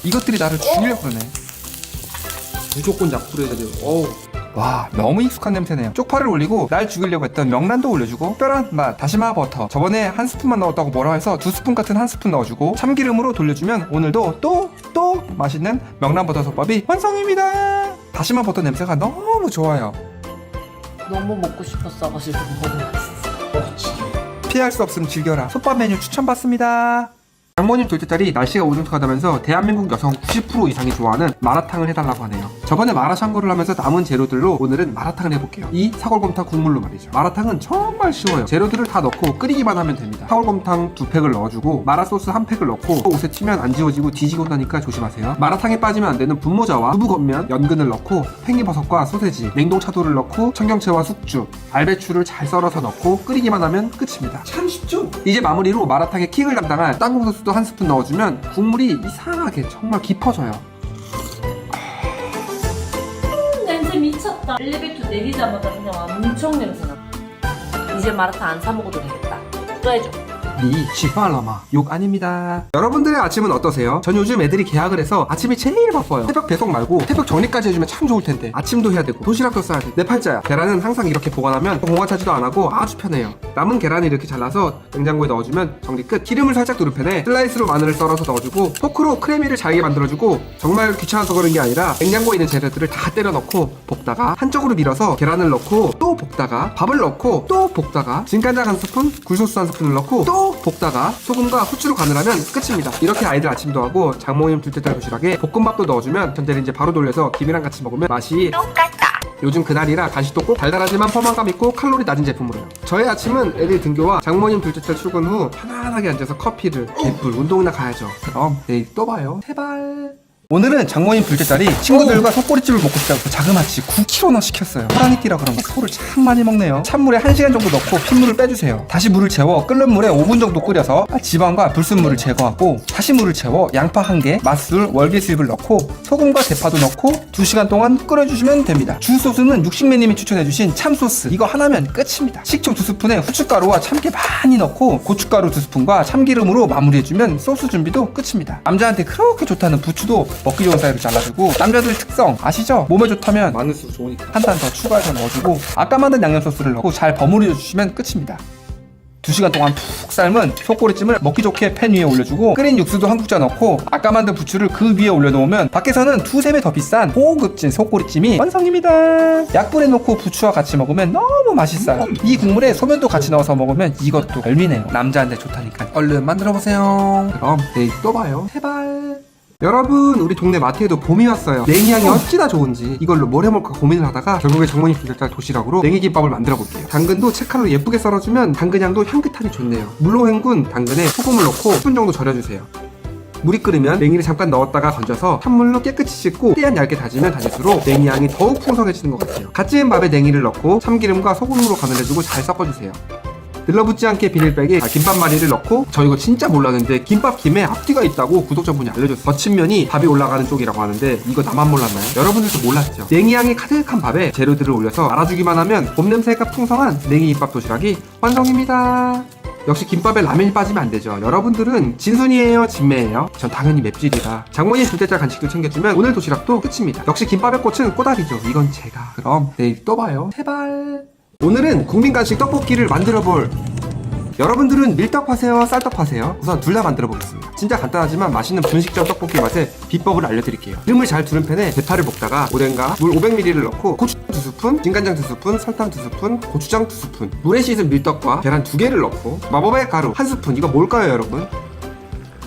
이것들이 나를 죽이려고 그러네. 무조건 약불 해야 돼요. 어우. 와, 너무 익숙한 냄새네요. 쪽파를 올리고 날 죽이려고 했던 명란도 올려주고, 특별한 맛 다시마 버터, 저번에 한 스푼만 넣었다고 뭐라 해서 2스푼 같은 한 스푼 넣어주고, 참기름으로 돌려주면 오늘도 또 맛있는 명란 버터 솥밥이 완성입니다. 다시마 버터 냄새가 너무 좋아요. 너무 먹고 싶었어가지고 너무 맛있어. 피할 수 없음 즐겨라. 솥밥 메뉴 추천받습니다. 장모님 둘째 딸이 날씨가 우중충하다면서 대한민국 여성 90% 이상이 좋아하는 마라탕을 해달라고 하네요. 저번에 마라 샹궈를 하면서 남은 재료들로 오늘은 마라탕을 해볼게요. 이 사골곰탕 국물로 말이죠. 마라탕은 정말 쉬워요. 재료들을 다 넣고 끓이기만 하면 됩니다. 사골곰탕 2팩을 넣어주고 마라소스 1팩을 넣고 옷에 튀면 안 지워지고 뒤지고 나니까 조심하세요. 마라탕에 빠지면 안 되는 분모자와 두부 겉면, 연근을 넣고 팽이버섯과 소세지, 냉동차돌을 넣고 청경채와 숙주, 알배추를 잘 썰어서 넣고 끓이기만 하면 끝입니다. 참 쉽죠? 이제 마무리로 마라탕의 킥을 담당할 땅콩 소스도 한 스푼 넣어주면 국물이 이상하게 정말 깊어져요. 냄새 미쳤다. 엘리베이터 내리자마자 그냥 엄청 냄새나. 이제 마라탕 안 사 먹어도 되겠다. 또 해줘. 미치발라마 욕 아닙니다. 여러분들의 아침은 어떠세요? 전 요즘 애들이 개학을 해서 아침이 제일 바빠요. 새벽 배송 말고 새벽 정리까지 해주면 참 좋을 텐데 아침도 해야 되고 도시락도 싸야 돼. 내 팔자야. 계란은 항상 이렇게 보관하면 공간 차지도 안 하고 아주 편해요. 남은 계란을 이렇게 잘라서 냉장고에 넣어주면 정리 끝. 기름을 살짝 두른 팬에 슬라이스로 마늘을 썰어서 넣어주고 포크로 크래미를 잘게 만들어주고, 정말 귀찮아서 그런 게 아니라 냉장고에 있는 재료들을 다 때려 넣고 볶다가 한쪽으로 밀어서 계란을 넣고 또 볶다가 밥을 넣고 또 볶다가 진간장 한 스푼, 굴소스 한 스푼을 넣고 또 볶다가 소금과 후추로 간을 하면 끝입니다. 이렇게 아이들 아침도 하고 장모님 둘째 딸 도시락에 볶음밥도 넣어주면 전자레인지에 바로 돌려서 김이랑 같이 먹으면 맛이 똑같다. 요즘 그날이라 간식도 꼭 달달하지만 포만감 있고 칼로리 낮은 제품으로요. 저의 아침은 애들 등교와 장모님 둘째 딸 출근 후 편안하게 앉아서 커피를, 개뿔, 운동이나 가야죠. 그럼 내일 또 봐요. 제발. 오늘은 장모님 둘째 딸이 친구들과 속꼬리찜을 먹고 싶다고 자그마치 9kg나 시켰어요. 호랑이띠라 그런가 소를 참 많이 먹네요. 찬물에 1시간 정도 넣고 핏물을 빼주세요. 다시 물을 채워 끓는 물에 5분 정도 끓여서 지방과 불순물을 제거하고, 다시 물을 채워 양파 1개, 맛술, 월계수잎을 넣고 소금과 대파도 넣고 2시간 동안 끓여주시면 됩니다. 주 소스는 육식매님이 추천해주신 참소스, 이거 하나면 끝입니다. 식초 2스푼에 후춧가루와 참깨 많이 넣고 고춧가루 2스푼과 참기름으로 마무리해주면 소스 준비도 끝입니다. 남자한테 그렇게 좋다는 부추도 먹기 좋은 사이로 잘라주고, 남자들 특성 아시죠? 몸에 좋다면 마늘수 좋으니까. 한 단 더 추가해서 넣어주고, 아까 만든 양념 소스를 넣고 잘 버무려 주시면 끝입니다. 2시간 동안 푹 삶은 속꼬리찜을 먹기 좋게 팬 위에 올려주고, 끓인 육수도 한 국자 넣고 아까 만든 부추를 그 위에 올려놓으면 밖에서는 2~3배 더 비싼 고급진 속꼬리찜이 완성입니다. 약불에 넣고 부추와 같이 먹으면 너무 맛있어요. 이 국물에 소면도 같이 넣어서 먹으면 이것도 별미네요. 남자한테 좋다니까 얼른 만들어보세요. 그럼 내일 또 봐요. 제발. 여러분, 우리 동네 마트에도 봄이 왔어요. 냉이 향이 어찌나 좋은지 이걸로 뭘 해먹을까 고민을 하다가 결국에 장모님 둘째 딸 도시락으로 냉이김밥을 만들어 볼게요. 당근도 채칼로 예쁘게 썰어주면 당근향도 향긋하니 좋네요. 물로 헹군 당근에 소금을 넣고 10분 정도 절여주세요. 물이 끓으면 냉이를 잠깐 넣었다가 건져서 찬물로 깨끗이 씻고 최대한 얇게 다지면 다질수록 냉이 향이 더욱 풍성해지는 것 같아요. 갓 지은 밥에 냉이를 넣고 참기름과 소금으로 간을 해주고 잘 섞어주세요. 들러붙지 않게 비닐백에 김밥말이를 넣고, 저 이거 진짜 몰랐는데 김밥김에 앞뒤가 있다고 구독자분이 알려줬어요. 거친면이 밥이 올라가는 쪽이라고 하는데 이거 나만 몰랐나요? 여러분들도 몰랐죠? 냉이향이 가득한 밥에 재료들을 올려서 말아주기만 하면 봄 냄새가 풍성한 냉이김밥 도시락이 완성입니다. 역시 김밥에 라면이 빠지면 안 되죠. 여러분들은 진순이에요, 진매예요? 전 당연히 맵찔이라. 장모님 둘째 딸 간식도 챙겨주면 오늘 도시락도 끝입니다. 역시 김밥의 꽃은 꼬다리죠. 이건 제가. 그럼 내일 또 봐요. 제발. 오늘은 국민 간식 떡볶이를 만들어볼. 여러분들은 밀떡 파세요, 쌀떡 파세요? 우선 둘 다 만들어 보겠습니다. 진짜 간단하지만 맛있는 분식점 떡볶이 맛의 비법을 알려드릴게요. 기름을 잘 두른 팬에 대파를 볶다가 오뎅과 물 500ml를 넣고 고추장 2스푼, 진간장 2스푼, 설탕 2스푼, 고추장 2스푼, 물에 씻은 밀떡과 계란 2개를 넣고 마법의 가루 1스푼. 이거 뭘까요, 여러분?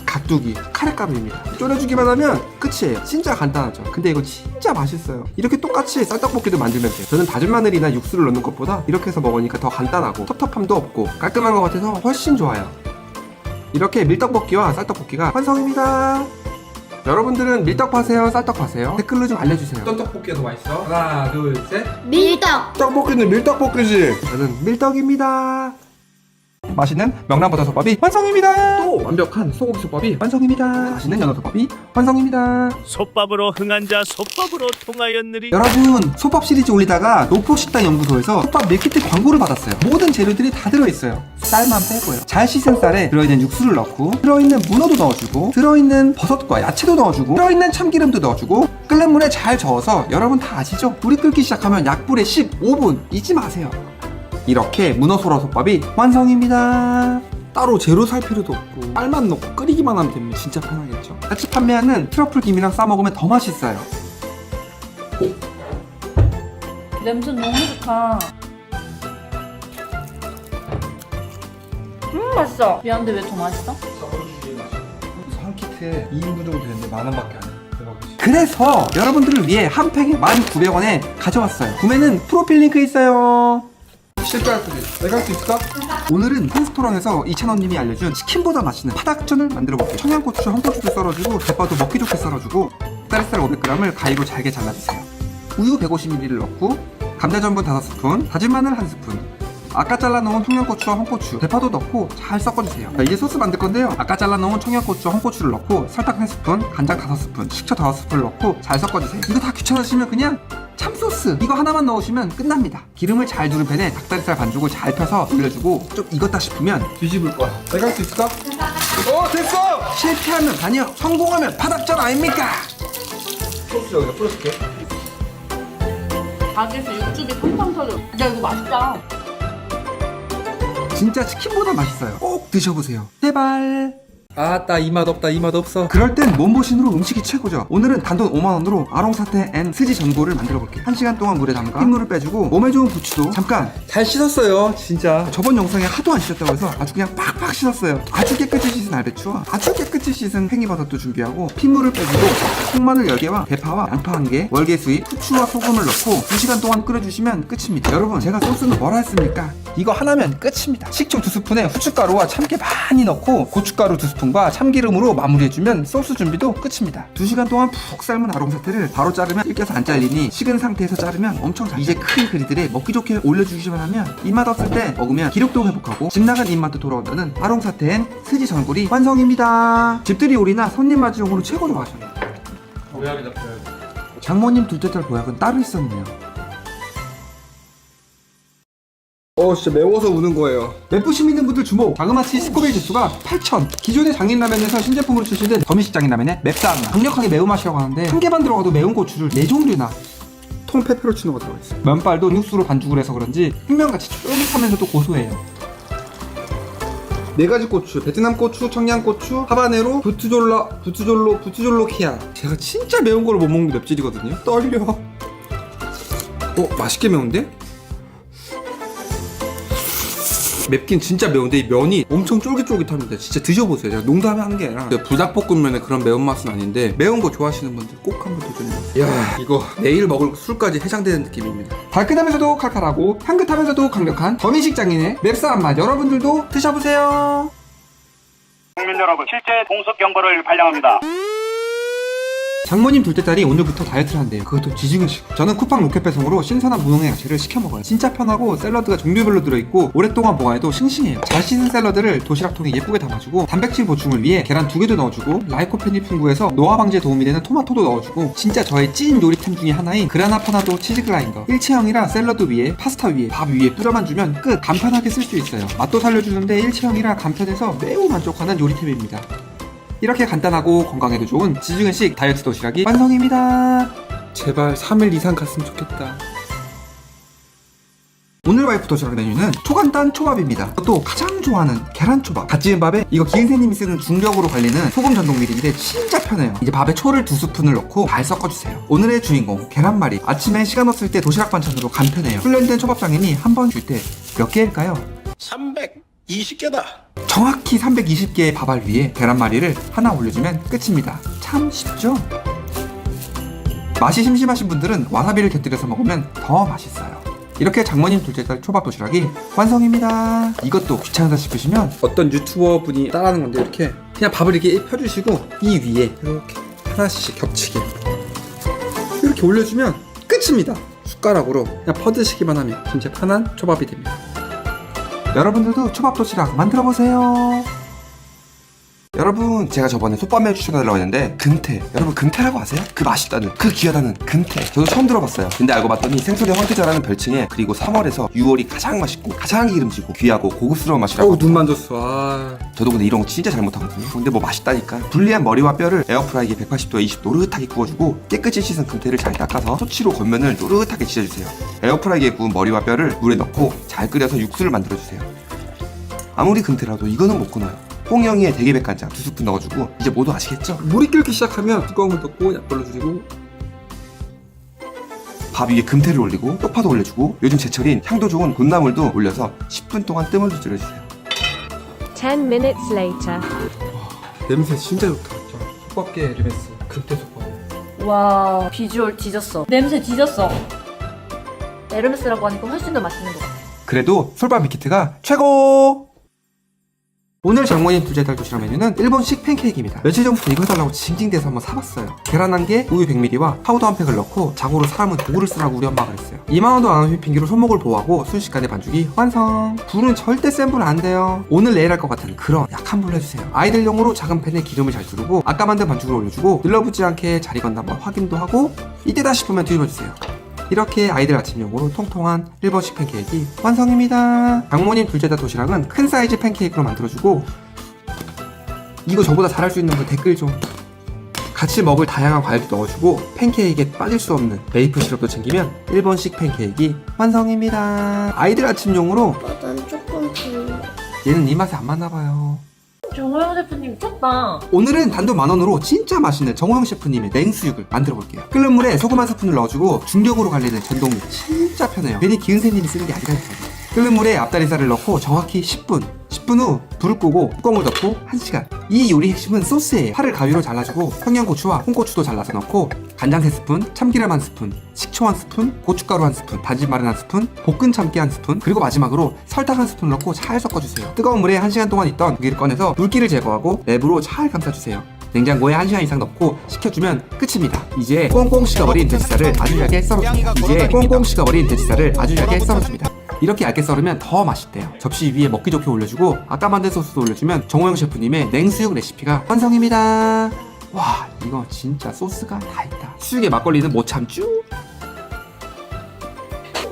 깍두기, 카레가루입니다. 졸여주기만 하면 끝이에요. 진짜 간단하죠. 근데 이거 진짜 맛있어요. 이렇게 똑같이 쌀떡볶이도 만들면 돼요. 저는 다진 마늘이나 육수를 넣는 것보다 이렇게 해서 먹으니까 더 간단하고 텁텁함도 없고 깔끔한 것 같아서 훨씬 좋아요. 이렇게 밀떡볶이와 쌀떡볶이가 완성입니다. 여러분들은 밀떡 파세요, 쌀떡 파세요? 댓글로 좀 알려주세요. 어떤 떡볶이가 더 맛있어? 하나, 둘, 셋. 밀떡. 떡볶이는 밀떡볶이지. 저는 밀떡입니다. 맛있는 명란버섯솥밥이 완성입니다. 또 완벽한 소고기솥밥이 완성입니다. 맛있는 연어솥밥이 완성입니다. 솥밥으로 흥한 자 솥밥으로 통하였느리. 여러분, 솥밥 시리즈 올리다가 노포식당 연구소에서 솥밥 밀키트 광고를 받았어요. 모든 재료들이 다 들어있어요. 쌀만 빼고요. 잘 씻은 쌀에 들어있는 육수를 넣고, 들어있는 문어도 넣어주고, 들어있는 버섯과 야채도 넣어주고, 들어있는 참기름도 넣어주고, 끓는 물에 잘 저어서, 여러분 다 아시죠? 물이 끓기 시작하면 약불에 15분 잊지 마세요. 이렇게 문어소라솥밥이 완성입니다. 따로 재료 살 필요도 없고 쌀만 넣고 끓이기만 하면 됩니다. 진짜 편하겠죠. 같이 판매하는 트러플 김이랑 싸 먹으면 더 맛있어요. 냄새 너무 좋다. 맛있어. 미안한데 왜 더 맛있어? 한 키트에 2인분 정도 되는데 10,000원밖에 안 해요. 그래서 여러분들을 위해 한 팩에 1,900원에 가져왔어요. 구매는 프로필 링크에 있어요. 실패할 수도 있어. 내가 할 수 있을까? 오늘은 한스토랑에서 이찬원님이 알려준 치킨보다 맛있는 파닭전을 만들어 볼게요. 청양고추 한 꼬추도 썰어주고 대파도 먹기 좋게 썰어주고 쌀쌀 500g을 가위로 잘게 잘라주세요. 우유 150ml를 넣고 감자전분 5스푼, 다진 마늘 1스푼, 아까 잘라놓은 청양고추와 홍고추, 대파도 넣고 잘 섞어주세요. 자, 이제 소스 만들 건데요. 아까 잘라놓은 청양고추와 홍고추를 넣고 설탕 1스푼, 간장 5스푼, 식초 5스푼을 넣고 잘 섞어주세요. 이거 다 귀찮으시면 그냥 참소스 이거 하나만 넣으시면 끝납니다. 기름을 잘 두른 팬에 닭다리살 반죽을 잘 펴서 올려주고 좀 익었다 싶으면 뒤집을 거야. 내가 할 수 있을까? 됐어! 실패하면 아니요, 성공하면 파닭전 아닙니까? 소스 여기다 뿌려줄게. 닭에서 육즙이 팡팡 터져. 야, 이거 맛있다. 진짜 치킨보다 맛있어요. 꼭 드셔보세요. 제발. 아따 이 맛 없다, 이 맛 없어. 그럴 땐 몸보신으로 음식이 최고죠. 오늘은 단돈 5만원으로 아롱사태 앤 스지 전골을 만들어 볼게요. 1시간 동안 물에 담가 핏물을 빼주고 몸에 좋은 부추도 잠깐 잘 씻었어요. 진짜 저번 영상에 하도 안 씻었다고 해서 아주 그냥 팍팍 씻었어요. 아주 깨끗이 씻은 알배추와 아주 깨끗이 씻은 팽이버섯도 준비하고 핏물을 빼주고 통마늘 10개와 대파와 양파 1개, 월계수잎, 후추와 소금을 넣고 2시간 동안 끓여주시면 끝입니다. 여러분, 제가 소스는 뭐라 했습니까? 이거 하나면 끝입니다. 식초 2스푼에 후춧가루와 참깨 많이 넣고 고춧가루 2스푼과 참기름으로 마무리해주면 소스 준비도 끝입니다. 2시간 동안 푹 삶은 아롱사태를 바로 자르면 찔겨서 안 잘리니 식은 상태에서 자르면 엄청 잘 이제 큰 그리들에 먹기 좋게 올려주시기만 하면 입맛 없을 때 먹으면 기력도 회복하고 집 나간 입맛도 돌아온다는 아롱사태엔 스지 전골이 완성입니다. 집들이 요리나 손님 맞이용으로 최고 좋아하셔요. 보약이다, 보약. 장모님 둘째 딸 보약은 따로 있었네요. 진짜 매워서 우는 거예요. 맵부심 있는 분들 주목! 자그마치 스코빌 지수가 8,000. 기존의 장인라면에서 신제품으로 출시된 더미식 장인라면의 맵싸움 강력하게 매운맛이라고 하는데 한 개만 들어가도 매운 고추를 4종류나 통 페페로치노가 들어있어요. 면발도 육수로 반죽을 해서 그런지 흑면같이 쫄깃하면서도 고소해요. 4가지 고추, 베트남 고추, 청양고추, 하바네로, 부투졸로 키아. 제가 진짜 매운 걸 못 먹는 게 맵찔이거든요. 떨려. 맛있게 매운데? 맵긴 진짜 매운데 이 면이 엄청 쫄깃쫄깃합니다. 진짜 드셔보세요. 제가 농담을 하는 게 아니라 불닭볶음면의 그런 매운맛은 아닌데 매운 거 좋아하시는 분들 꼭 한번 도전해보세요. 이야, 이거 내일 먹을 술까지 해장되는 느낌입니다. 달큰하면서도 칼칼하고 향긋하면서도 강력한 더미식 장인의 맵싸한 맛, 여러분들도 드셔보세요. 국민 여러분, 실제 공습 경보를 발령합니다. 장모님 둘째 딸이 오늘부터 다이어트를 한대요. 그것도 지중해식. 저는 쿠팡 로켓 배송으로 신선한 무농의 야채를 시켜 먹어요. 진짜 편하고 샐러드가 종류별로 들어있고 오랫동안 보관해도 싱싱해요. 잘 씻은 샐러드를 도시락통에 예쁘게 담아주고 단백질 보충을 위해 계란 2개도 넣어주고 라이코펜이 풍부해서 노화 방지에 도움이 되는 토마토도 넣어주고 진짜 저의 찐 요리템 중에 하나인 그라나파나도 치즈 그라인더. 일체형이라 샐러드 위에 파스타 위에 밥 위에 뿌려만 주면 끝. 간편하게 쓸 수 있어요. 맛도 살려주는데 일체형이라 간편해서 매우 만족하는 요리템입니다. 이렇게 간단하고 건강에도 좋은 지중해식 다이어트 도시락이 완성입니다. 제발 3일 이상 갔으면 좋겠다. 오늘 와이프 도시락 메뉴는 초간단 초밥입니다. 또 가장 좋아하는 계란초밥. 갓 지은 밥에 이거 기은세님이 쓰는 중력으로 갈리는 소금 전동밀인데 진짜 편해요. 이제 밥에 초를 2스푼을 넣고 잘 섞어주세요. 오늘의 주인공 계란말이. 아침에 시간 없을 때 도시락 반찬으로 간편해요. 훈련된 초밥장인이 한 번 줄 때 몇 개일까요? 320개다. 정확히 320개의 밥알 위에 계란말이를 하나 올려주면 끝입니다. 참 쉽죠? 맛이 심심하신 분들은 와사비를 곁들여서 먹으면 더 맛있어요. 이렇게 장모님 둘째 딸 초밥 도시락이 완성입니다. 이것도 귀찮다 싶으시면 어떤 유튜버 분이 따라하는 건데 이렇게 그냥 밥을 이렇게 펴주시고 이 위에 이렇게 하나씩 겹치게 이렇게 올려주면 끝입니다. 숟가락으로 그냥 퍼드시기만 하면 진짜 편한 초밥이 됩니다. 여러분들도 초밥 도시락 만들어 보세요. 여러분, 제가 저번에 솥밥면 추천해달라고 했는데 금태, 여러분 금태라고 아세요? 그 맛있다는, 그 귀하다는 금태. 저도 처음 들어봤어요. 근데 알고 봤더니 생선의 황태자라는 별칭에, 그리고 3월에서 6월이 가장 맛있고 가장 기름지고 귀하고 고급스러운 맛이라고. 눈 만졌어. 저도 근데 이런 거 진짜 잘 못하거든요. 근데 뭐 맛있다니까. 불리한 머리와 뼈를 에어프라이기에 180도에 20 노릇하게 구워주고, 깨끗이 씻은 금태를 잘 닦아서 토치로 겉면을 노릇하게 지져주세요. 에어프라이기에 구운 머리와 뼈를 물에 넣고 잘 끓여서 육수를 만들어주세요. 아무리 금태라도 이거는 못 끊어요. 홍영이의 대게백간장 2스푼 넣어주고, 이제 모두 아시겠죠? 물이 끓기 시작하면 뚜껑을 덮고 약불로 줄이고, 밥 위에 금태를 올리고 쪽파도 올려주고, 요즘 제철인 향도 좋은 곤나물도 올려서 10분 동안 뜸을 들여주세요. 10 minutes later. 냄새 진짜 좋다. 솥밥계 에르메스 금태 솥밥. 와 비주얼 뒤졌어. 냄새 뒤졌어. 에르메스라고 하니까 훨씬 더 맛있는 것 같아. 그래도 솔밥 밀키트가 최고! 오늘 장모님 둘째 달 도시락 메뉴는 일본식 팬케이크입니다. 며칠 전부터 이거 해달라고 징징대서 한번 사봤어요. 계란 1개, 우유 100ml와 파우더 1팩을 넣고 자고로 사람은 도구를 쓰라고 우리 엄마가 그랬어요. 2만원도 안 하는 휘핑기로 손목을 보호하고 순식간에 반죽이 완성! 불은 절대 센 불 안 돼요. 오늘 내일 할 것 같은 그런 약한 불로 해주세요. 아이들용으로 작은 팬에 기름을 잘 두르고 아까 만든 반죽을 올려주고 눌러붙지 않게 잘 익었나 한번 확인도 하고, 이때다 싶으면 뒤집어주세요. 이렇게 아이들 아침용으로 통통한 일본식 팬케이크 완성입니다. 장모님 둘째 달 도시락은 큰 사이즈 팬케이크로 만들어주고, 이거 저보다 잘할 수 있는 분 댓글 좀. 같이 먹을 다양한 과일도 넣어주고, 팬케이크에 빠질 수 없는 메이플 시럽도 챙기면 일본식 팬케이크 완성입니다. 아이들 아침용으로. 난 조금 별로. 얘는 이 맛에 안 맞나봐요. 정호영 셰프님 미쳤다. 오늘은 단돈 10,000원으로 진짜 맛있는 정호영 셰프님의 냉수육을 만들어 볼게요. 끓는 물에 소금 1스푼을 넣어주고 중력으로 갈리는 전동육 진짜 편해요. 괜히 기은새님이 쓰는 게 아니라니까요. 끓는 물에 앞다리살을 넣고 정확히 10분 후 불을 끄고 뚜껑을 덮고 1시간. 이 요리 핵심은 소스예요. 파를 가위로 잘라주고 청양고추와 홍고추도 잘라서 넣고, 간장 3스푼, 참기름 1스푼, 식초 1스푼, 고춧가루 1스푼, 다진 마늘 1스푼, 볶은 참깨 1스푼, 그리고 마지막으로 설탕 1스푼 넣고 잘 섞어주세요. 뜨거운 물에 1시간 동안 있던 고기를 꺼내서 물기를 제거하고 랩으로 잘 감싸주세요. 냉장고에 1시간 이상 넣고 식혀주면 끝입니다. 이제 꽁꽁 식어버린 돼지살을 아주 얇게 썰어줍니다. 이렇게 얇게 썰으면 더 맛있대요. 접시 위에 먹기 좋게 올려주고 아까 만든 소스도 올려주면 정호영 셰프님의 냉수육 레시피가 완성입니다. 와, 이거 진짜 소스가 다 있다. 수육에 막걸리는 못 참쭈.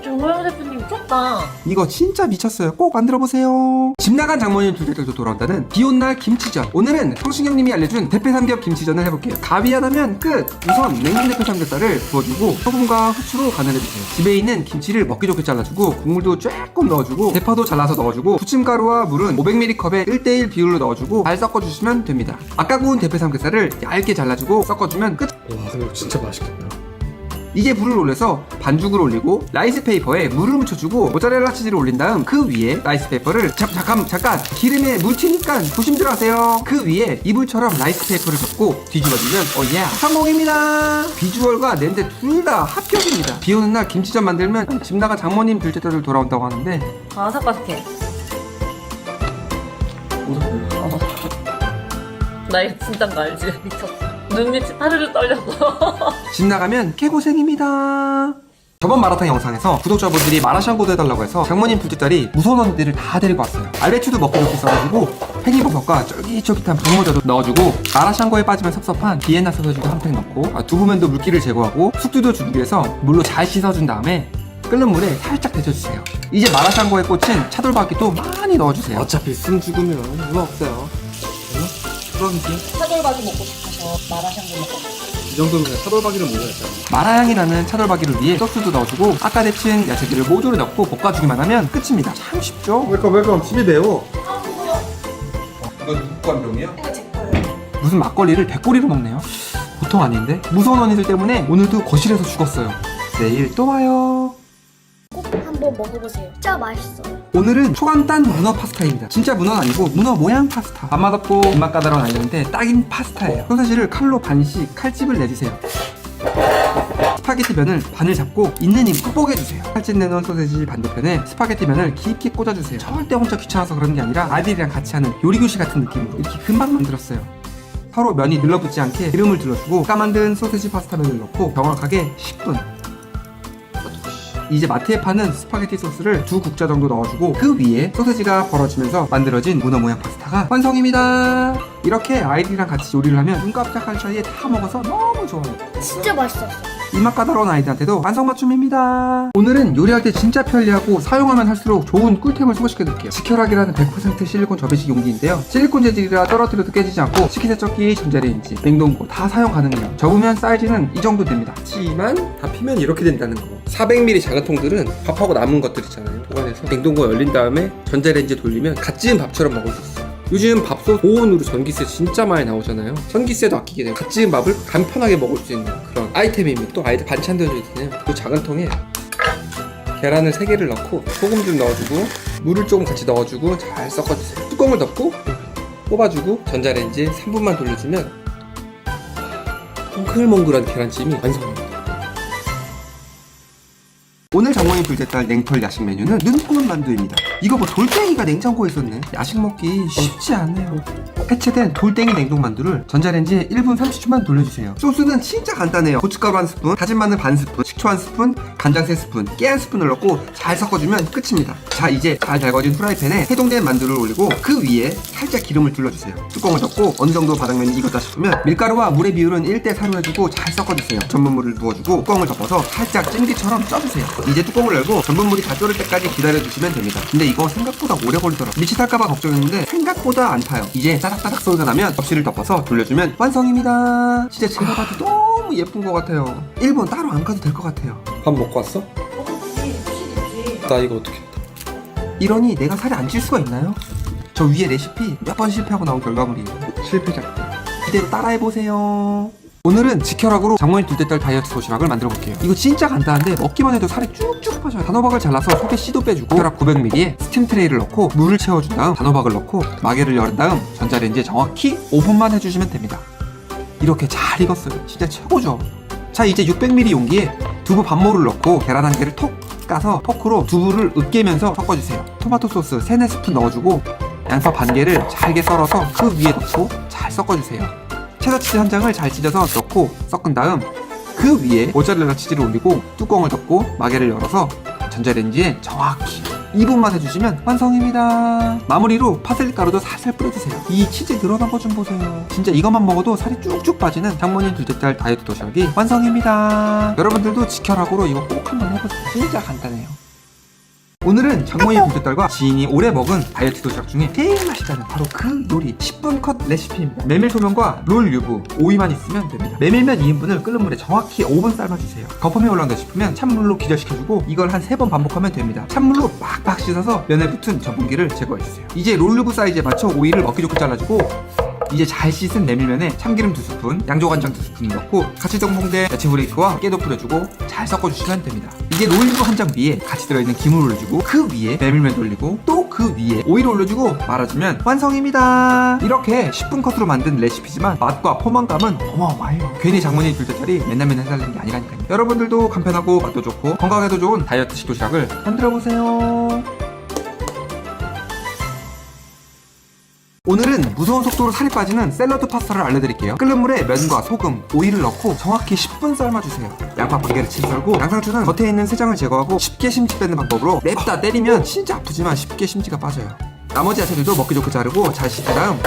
정호영 셰프님 미쳤다. 이거 진짜 미쳤어요. 꼭 만들어보세요. 집 나간 장모님 둘째들도 돌아온다는 비온날 김치전. 오늘은 성신경님이 알려준 대패 삼겹 김치전을 해볼게요. 가위 하나면 끝! 우선 냉동 대패 삼겹살을 부어주고 소금과 후추로 간을 해주세요. 집에 있는 김치를 먹기 좋게 잘라주고 국물도 조금 넣어주고 대파도 잘라서 넣어주고 부침가루와 물은 500ml 컵에 1:1 비율로 넣어주고 잘 섞어주시면 됩니다. 아까 구운 대패 삼겹살을 얇게 잘라주고 섞어주면 끝! 와, 근데 진짜 맛있겠다. 이제 불을 올려서 반죽을 올리고 라이스페이퍼에 물을 묻혀주고 모짜렐라 치즈를 올린 다음 그 위에 라이스페이퍼를 잠깐 기름에 물 튀니까 조심들 하세요. 그 위에 이불처럼 라이스페이퍼를 접고 뒤집어주면 성공입니다. 비주얼과 냄새 둘 다 합격입니다. 비오는 날 김치전 만들면 집 나간 장모님 둘째들 돌아온다고 하는데 바삭바삭해. 나 이거 진짜 거 알지? 미쳤어. 눈밑이 파르르 떨렸어. 집 나가면 개고생입니다. 저번 마라탕 영상에서 구독자분들이 마라샹궈도 해달라고 해서 장모님 둘째딸이 무서운 언니들을 다 데리고 왔어요. 알배추도 먹기 좋게 썰어주고 팽이버섯과 쫄깃쫄깃한 분모자도 넣어주고, 마라샹궈에 빠지면 섭섭한 비엔나 소세지도 한 팩 넣고, 두부면도 물기를 제거하고 숙주도 준비해서 물로 잘 씻어준 다음에 끓는 물에 살짝 데쳐주세요. 이제 마라샹궈에 꽂힌 차돌박이도 많이 넣어주세요. 어차피 숨 죽으면 얼마 없어요. 차돌박이 먹고 싶어서 마라샹궈 먹었어. 이 정도면 그냥 차돌박이를 먹어야죠. 마라향이라는 차돌박이를 위해 소스도 넣어주고 아까 데친 야채들을 모조리 넣고 볶아주기만 하면 끝입니다. 참 쉽죠? 웰컴. 집이 매워. 이거 누구 감동이야? 무슨 막걸리를 백골이로 먹네요. 보통 아닌데? 무서운 언니들 때문에 오늘도 거실에서 죽었어요. 내일 또 와요. 꼭 한번 먹어보세요. 진짜 맛있어요. 오늘은 초간단 문어 파스타입니다. 진짜 문어는 아니고 문어 모양 파스타. 밥맛 없고 입맛 까다로운 아이들한테 딱인 파스타예요. 소세지를 칼로 반씩 칼집을 내주세요. 스파게티 면을 반을 잡고 있는 힘 꼭 해주세요. 칼집 내놓은 소세지 반대편에 스파게티 면을 깊게 꽂아주세요. 절대 혼자 귀찮아서 그런 게 아니라 아이들이랑 같이 하는 요리교실 같은 느낌으로 이렇게 금방 만들었어요. 서로 면이 눌러붙지 않게 기름을 둘러주고 아까 만든 소세지 파스타 면을 넣고 정확하게 10분 이제 마트에 파는 스파게티 소스를 2국자 정도 넣어주고 그 위에 소세지가 벌어지면서 만들어진 문어 모양 파스타가 완성입니다. 이렇게 아이들이랑 같이 요리를 하면 눈 깜짝할 사이에 다 먹어서 너무 좋아요. 진짜 맛있었어. 입맛 까다로운 아이들한테도 완성맞춤입니다. 오늘은 요리할 때 진짜 편리하고 사용하면 할수록 좋은 꿀템을 소개시켜드릴게요. 지켜라기라는 100% 실리콘 접이식 용기인데요. 실리콘 재질이라 떨어뜨려도 깨지지 않고 식기세척기, 전자레인지, 냉동고 다 사용 가능해요. 접으면 사이즈는 이 정도 됩니다. 하지만 다 피면 이렇게 된다는 거. 400ml 작은 통들은 밥하고 남은 것들 있잖아요. 보관해서 냉동고 열린 다음에 전자레인지에 돌리면 갓 지은 밥처럼 먹을 수 있어요. 요즘 밥솥 보온으로 전기세 진짜 많이 나오잖아요. 전기세도 아끼게 되고 갓 지은 밥을 간편하게 먹을 수 있는 그런 아이템입니다. 또 아이들 반찬 들어줄 때는 또 작은 통에 계란을 3개를 넣고 소금 좀 넣어주고 물을 조금 같이 넣어주고 잘 섞어주세요. 뚜껑을 덮고 뽑아주고 전자레인지에 3분만 돌려주면 몽글몽글한 계란찜이 완성입니다. 오늘 장모님 둘째 딸 냉털 야식 메뉴는 눈코는 만두입니다. 이거 뭐 돌덩이가 냉장고에 있었네. 야식 먹기 쉽지 않네요. 해체된 돌덩이 냉동 만두를 전자레인지에 1분 30초만 돌려주세요. 소스는 진짜 간단해요. 고춧가루 1스푼, 다진 마늘 반 스푼, 식초 1스푼, 간장 3스푼, 깨 1스푼을 넣고 잘 섞어주면 끝입니다. 자, 이제 잘 달궈진 프라이팬에 해동된 만두를 올리고 그 위에 살짝 기름을 둘러주세요. 뚜껑을 덮고 어느 정도 바닥면이 익었다 싶으면 밀가루와 물의 비율은 1대4로 해주고 잘 섞어주세요. 전분물을 부어주고 뚜껑을 덮어서 살짝 찜기처럼 쪄주세요. 이제 뚜껑을 열고 전분물이 다 졸을 때까지 기다려주시면 됩니다. 근데 이거 생각보다 오래 걸리더라고요. 밑이 탈까봐 걱정했는데 생각보다 안 타요. 이제 따닥따닥 소리가 나면 접시를 덮어서 돌려주면 완성입니다. 진짜 제가 봐도 너무 예쁜 것 같아요. 일본 따로 안 가도 될 것 같아요. 밥 먹고 왔어? 나 이거 어떻게 했다? 이러니 내가 살이 안 찔 수가 있나요? 저 위에 레시피 몇 번 실패하고 나온 결과물이에요. 실패작. 이대로 따라해보세요. 오늘은 직혈학으로 장모님 둘째 딸 다이어트 도시락을 만들어 볼게요. 이거 진짜 간단한데 먹기만 해도 살이 쭉쭉 빠져요. 단호박을 잘라서 속에 씨도 빼주고 혈압 900ml에 스팀 트레이를 넣고 물을 채워준 다음 단호박을 넣고 마개를 열은 다음 전자레인지에 정확히 5분만 해주시면 됩니다. 이렇게 잘 익었어요. 진짜 최고죠. 자, 이제 600ml 용기에 두부 반모를 넣고 계란 한 개를 톡 까서 포크로 두부를 으깨면서 섞어주세요. 토마토 소스 3, 4스푼 넣어주고 양파 반 개를 잘게 썰어서 그 위에 넣고 잘 섞어주세요. 체다치즈 한 장을 잘 찢어서 넣고 섞은 다음 그 위에 모짜렐라 치즈를 올리고 뚜껑을 덮고 마개를 열어서 전자레인지에 정확히 2분만 해주시면 완성입니다. 마무리로 파슬리 가루도 살살 뿌려주세요. 이 치즈 늘어난 거 좀 보세요. 진짜 이것만 먹어도 살이 쭉쭉 빠지는 장모님 둘째 딸 다이어트 도시락이 완성입니다. 여러분들도 직혈학으로 이거 꼭 한번 해보세요. 진짜 간단해요. 오늘은 장모님 둘째 딸과 지인이 오래 먹은 다이어트 도시락 중에 제일 맛있다는 바로 그 요리 10분 컷 레시피입니다. 메밀소면과 롤 유부, 오이만 있으면 됩니다. 메밀면 2인분을 끓는 물에 정확히 5분 삶아주세요. 거품이 올라온다 싶으면 찬물로 기절시켜주고 이걸 한 3번 반복하면 됩니다. 찬물로 빡빡 씻어서 면에 붙은 전분기를 제거해주세요. 이제 롤 유부 사이즈에 맞춰 오이를 먹기 좋게 잘라주고 이제 잘 씻은 메밀면에 참기름 2스푼, 양조간장 2스푼 넣고 같이 동봉된 야채 브레이크와 깨도 뿌려주고 잘 섞어주시면 됩니다. 이제 롤리브 한 장 위에 같이 들어있는 김을 올려주고 그 위에 메밀면 올리고 또 그 위에 오이를 올려주고 말아주면 완성입니다. 이렇게 10분 컷으로 만든 레시피지만 맛과 포만감은 어마어마해요. 괜히 장모님 둘째 딸이 맨날 해달라는 게 아니라니까요. 여러분들도 간편하고 맛도 좋고 건강에도 좋은 다이어트식 도시락을 만들어보세요. 오늘은 무서운 속도로 살이 빠지는 샐러드 파스타를 알려드릴게요. 끓는 물에 면과 소금, 오이를 넣고 정확히 10분 삶아주세요. 양파 2개를 채 썰고 양상추는 겉에 있는 세장을 제거하고 쉽게 심지 빼는 방법으로 냅다 때리면 진짜 아프지만 쉽게 심지가 빠져요. 나머지 야채들도 먹기 좋게 자르고 잘 씻은 다음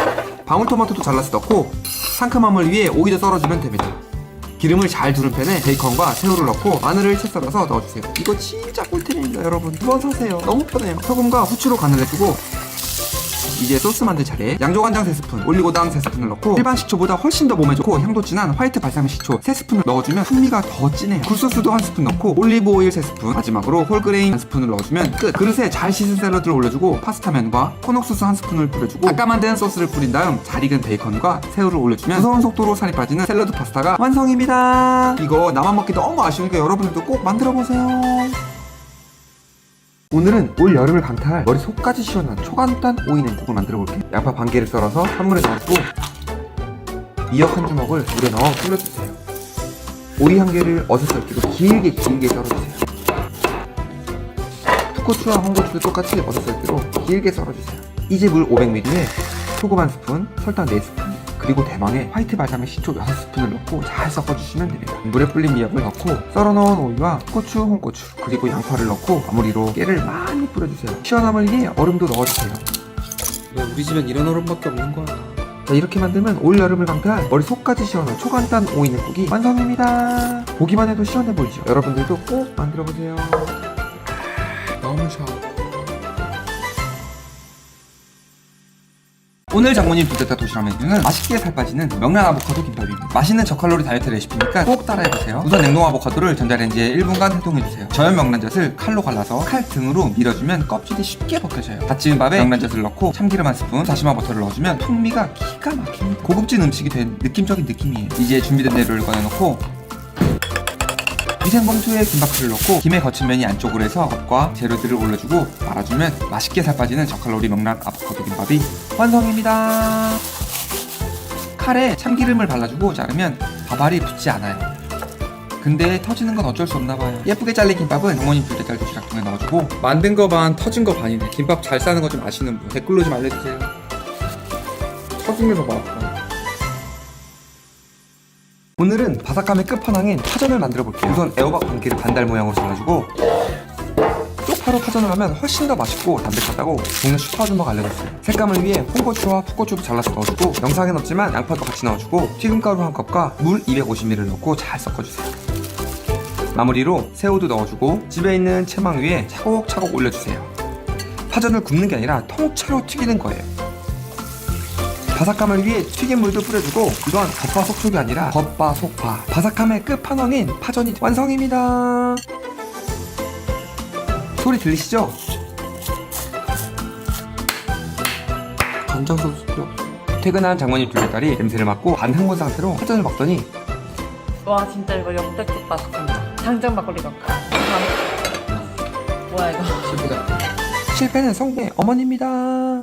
방울토마토도 잘라서 넣고 상큼함을 위해 오이도 썰어주면 됩니다. 기름을 잘 두른 팬에 베이컨과 새우를 넣고 마늘을 채 썰어서 넣어주세요. 이거 진짜 꿀템입니다, 여러분. 한번 사세요. 너무 편해요. 소금과 후추로 간을 해주고 이제 소스 만들 차례 양조간장 3스푼, 올리고당 3스푼을 넣고 일반 식초보다 훨씬 더 몸에 좋고 향도 진한 화이트 발사믹 식초 3스푼을 넣어주면 풍미가 더 진해요. 굴소스도 1스푼 넣고 올리브 오일 3스푼, 마지막으로 홀그레인 1스푼을 넣어주면 끝. 그릇에 잘 씻은 샐러드를 올려주고 파스타면과 코녹소스 1스푼을 뿌려주고 아까 만든 소스를 뿌린 다음 잘 익은 베이컨과 새우를 올려주면 무서운 속도로 살이 빠지는 샐러드 파스타가 완성입니다. 이거 나만 먹기 너무 아쉬우니까 여러분들도 꼭 만들어보세요. 오늘은 올 여름을 강타할 머리 속까지 시원한 초간단 오이 냉국을 만들어 볼게요. 양파 반 개를 썰어서 찬물에 넣고 미역 한 주먹을 물에 넣어 끓여주세요. 오이 한 개를 어슷썰기로 길게 썰어주세요. 풋고추와 홍고추도 똑같이 어슷썰기로 길게 썰어주세요. 이제 물 500ml에 소금 1스푼, 설탕 4스푼, 그리고 대망의 화이트 발사믹 식초 6스푼을 넣고 잘 섞어주시면 됩니다. 물에 불린 미역을 넣고 썰어놓은 오이와 고추, 홍고추, 그리고 양파를 넣고 마무리로 깨를 많이 뿌려주세요. 시원함을 위해 얼음도 넣어주세요. 왜 우리 집엔 이런 얼음밖에 없는 거야? 자, 이렇게 만들면 올 여름을 강타한 머리 속까지 시원한 초간단 오이 냉국이 완성입니다. 보기만 해도 시원해 보이죠? 여러분들도 꼭 만들어보세요. 너무 샤워. 오늘 장모님 부대타 도시락 메뉴는 맛있게 살 빠지는 명란 아보카도 김밥입니다. 맛있는 저칼로리 다이어트 레시피니까 꼭 따라해보세요. 우선 냉동 아보카도를 전자레인지에 1분간 해동해주세요. 저염 명란젓을 칼로 갈라서 칼 등으로 밀어주면 껍질이 쉽게 벗겨져요. 다찌은 밥에 명란젓을 넣고 참기름 한 스푼, 다시마 버터를 넣어주면 풍미가 기가 막힙니다. 고급진 음식이 된 느낌적인 느낌이에요. 이제 준비된 재료를 꺼내놓고 위생봉투에 김밥을 넣고 김에 거친 면이 안쪽으로 해서 밥과 재료들을 올려주고 말아주면 맛있게 살 빠지는 저칼로리 명란 아보카도 김밥이 완성입니다. 칼에 참기름을 발라주고 자르면 밥알이 붙지 않아요. 근데 터지는 건 어쩔 수 없나봐요. 예쁘게 잘린 김밥은 장모님 불대달 도시락통에 넣어주고 만든 거 반, 터진 거 반이네. 김밥 잘 싸는 거 좀 아시는 분 댓글로 좀 알려주세요. 터지면서 막. 오늘은 바삭함의 끝판왕인 파전을 만들어 볼게요. 우선 애호박 반개를 반달 모양으로 잘라주고 쪽파로 파전을 하면 훨씬 더 맛있고 담백하다고 동네 슈퍼 아줌마가 알려줬어요. 색감을 위해 홍고추와 풋고추도 잘라서 넣어주고 영상엔 없지만 양파도 같이 넣어주고 튀김가루 한 컵과 물 250ml를 넣고 잘 섞어주세요. 마무리로 새우도 넣어주고 집에 있는 채망 위에 차곡차곡 올려주세요. 파전을 굽는 게 아니라 통째로 튀기는 거예요. 바삭함을 위해 튀김물도 뿌려주고 이건 겉바속촉이 아니라 겉바속파. 바삭함의 끝판왕인 파전이 완성입니다. 소리 들리시죠? 간장 소스 필요 없어. 퇴근한 장모님 둘째 딸이 냄새를 맡고 반흥분 상태로 파전을 먹더니 와 진짜 이거 역대급 바삭합니다. 당장 막걸리 넣을까? 뭐야 이거? 실패다. 실패는 성공의 어머니입니다.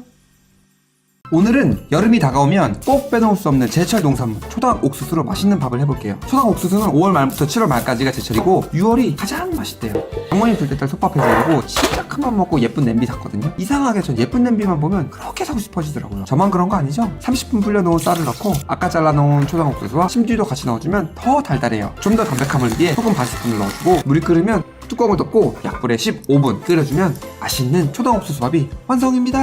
오늘은 여름이 다가오면 꼭 빼놓을 수 없는 제철 농산물 초당 옥수수로 맛있는 밥을 해볼게요. 초당 옥수수는 5월 말부터 7월 말까지가 제철이고 6월이 가장 맛있대요. 장모님 둘째딸 솥밥해서 이러고 진짜 큰 밥 먹고 예쁜 냄비 샀거든요. 이상하게 전 예쁜 냄비만 보면 그렇게 사고 싶어지더라고요. 저만 그런 거 아니죠? 30분 불려놓은 쌀을 넣고 아까 잘라놓은 초당 옥수수와 심지도 같이 넣어주면 더 달달해요. 좀 더 담백함을 위해 소금 반 스푼을 넣어주고 물이 끓으면 뚜껑을 덮고 약불에 15분 끓여주면 맛있는 초당 옥수수밥이 완성입니다.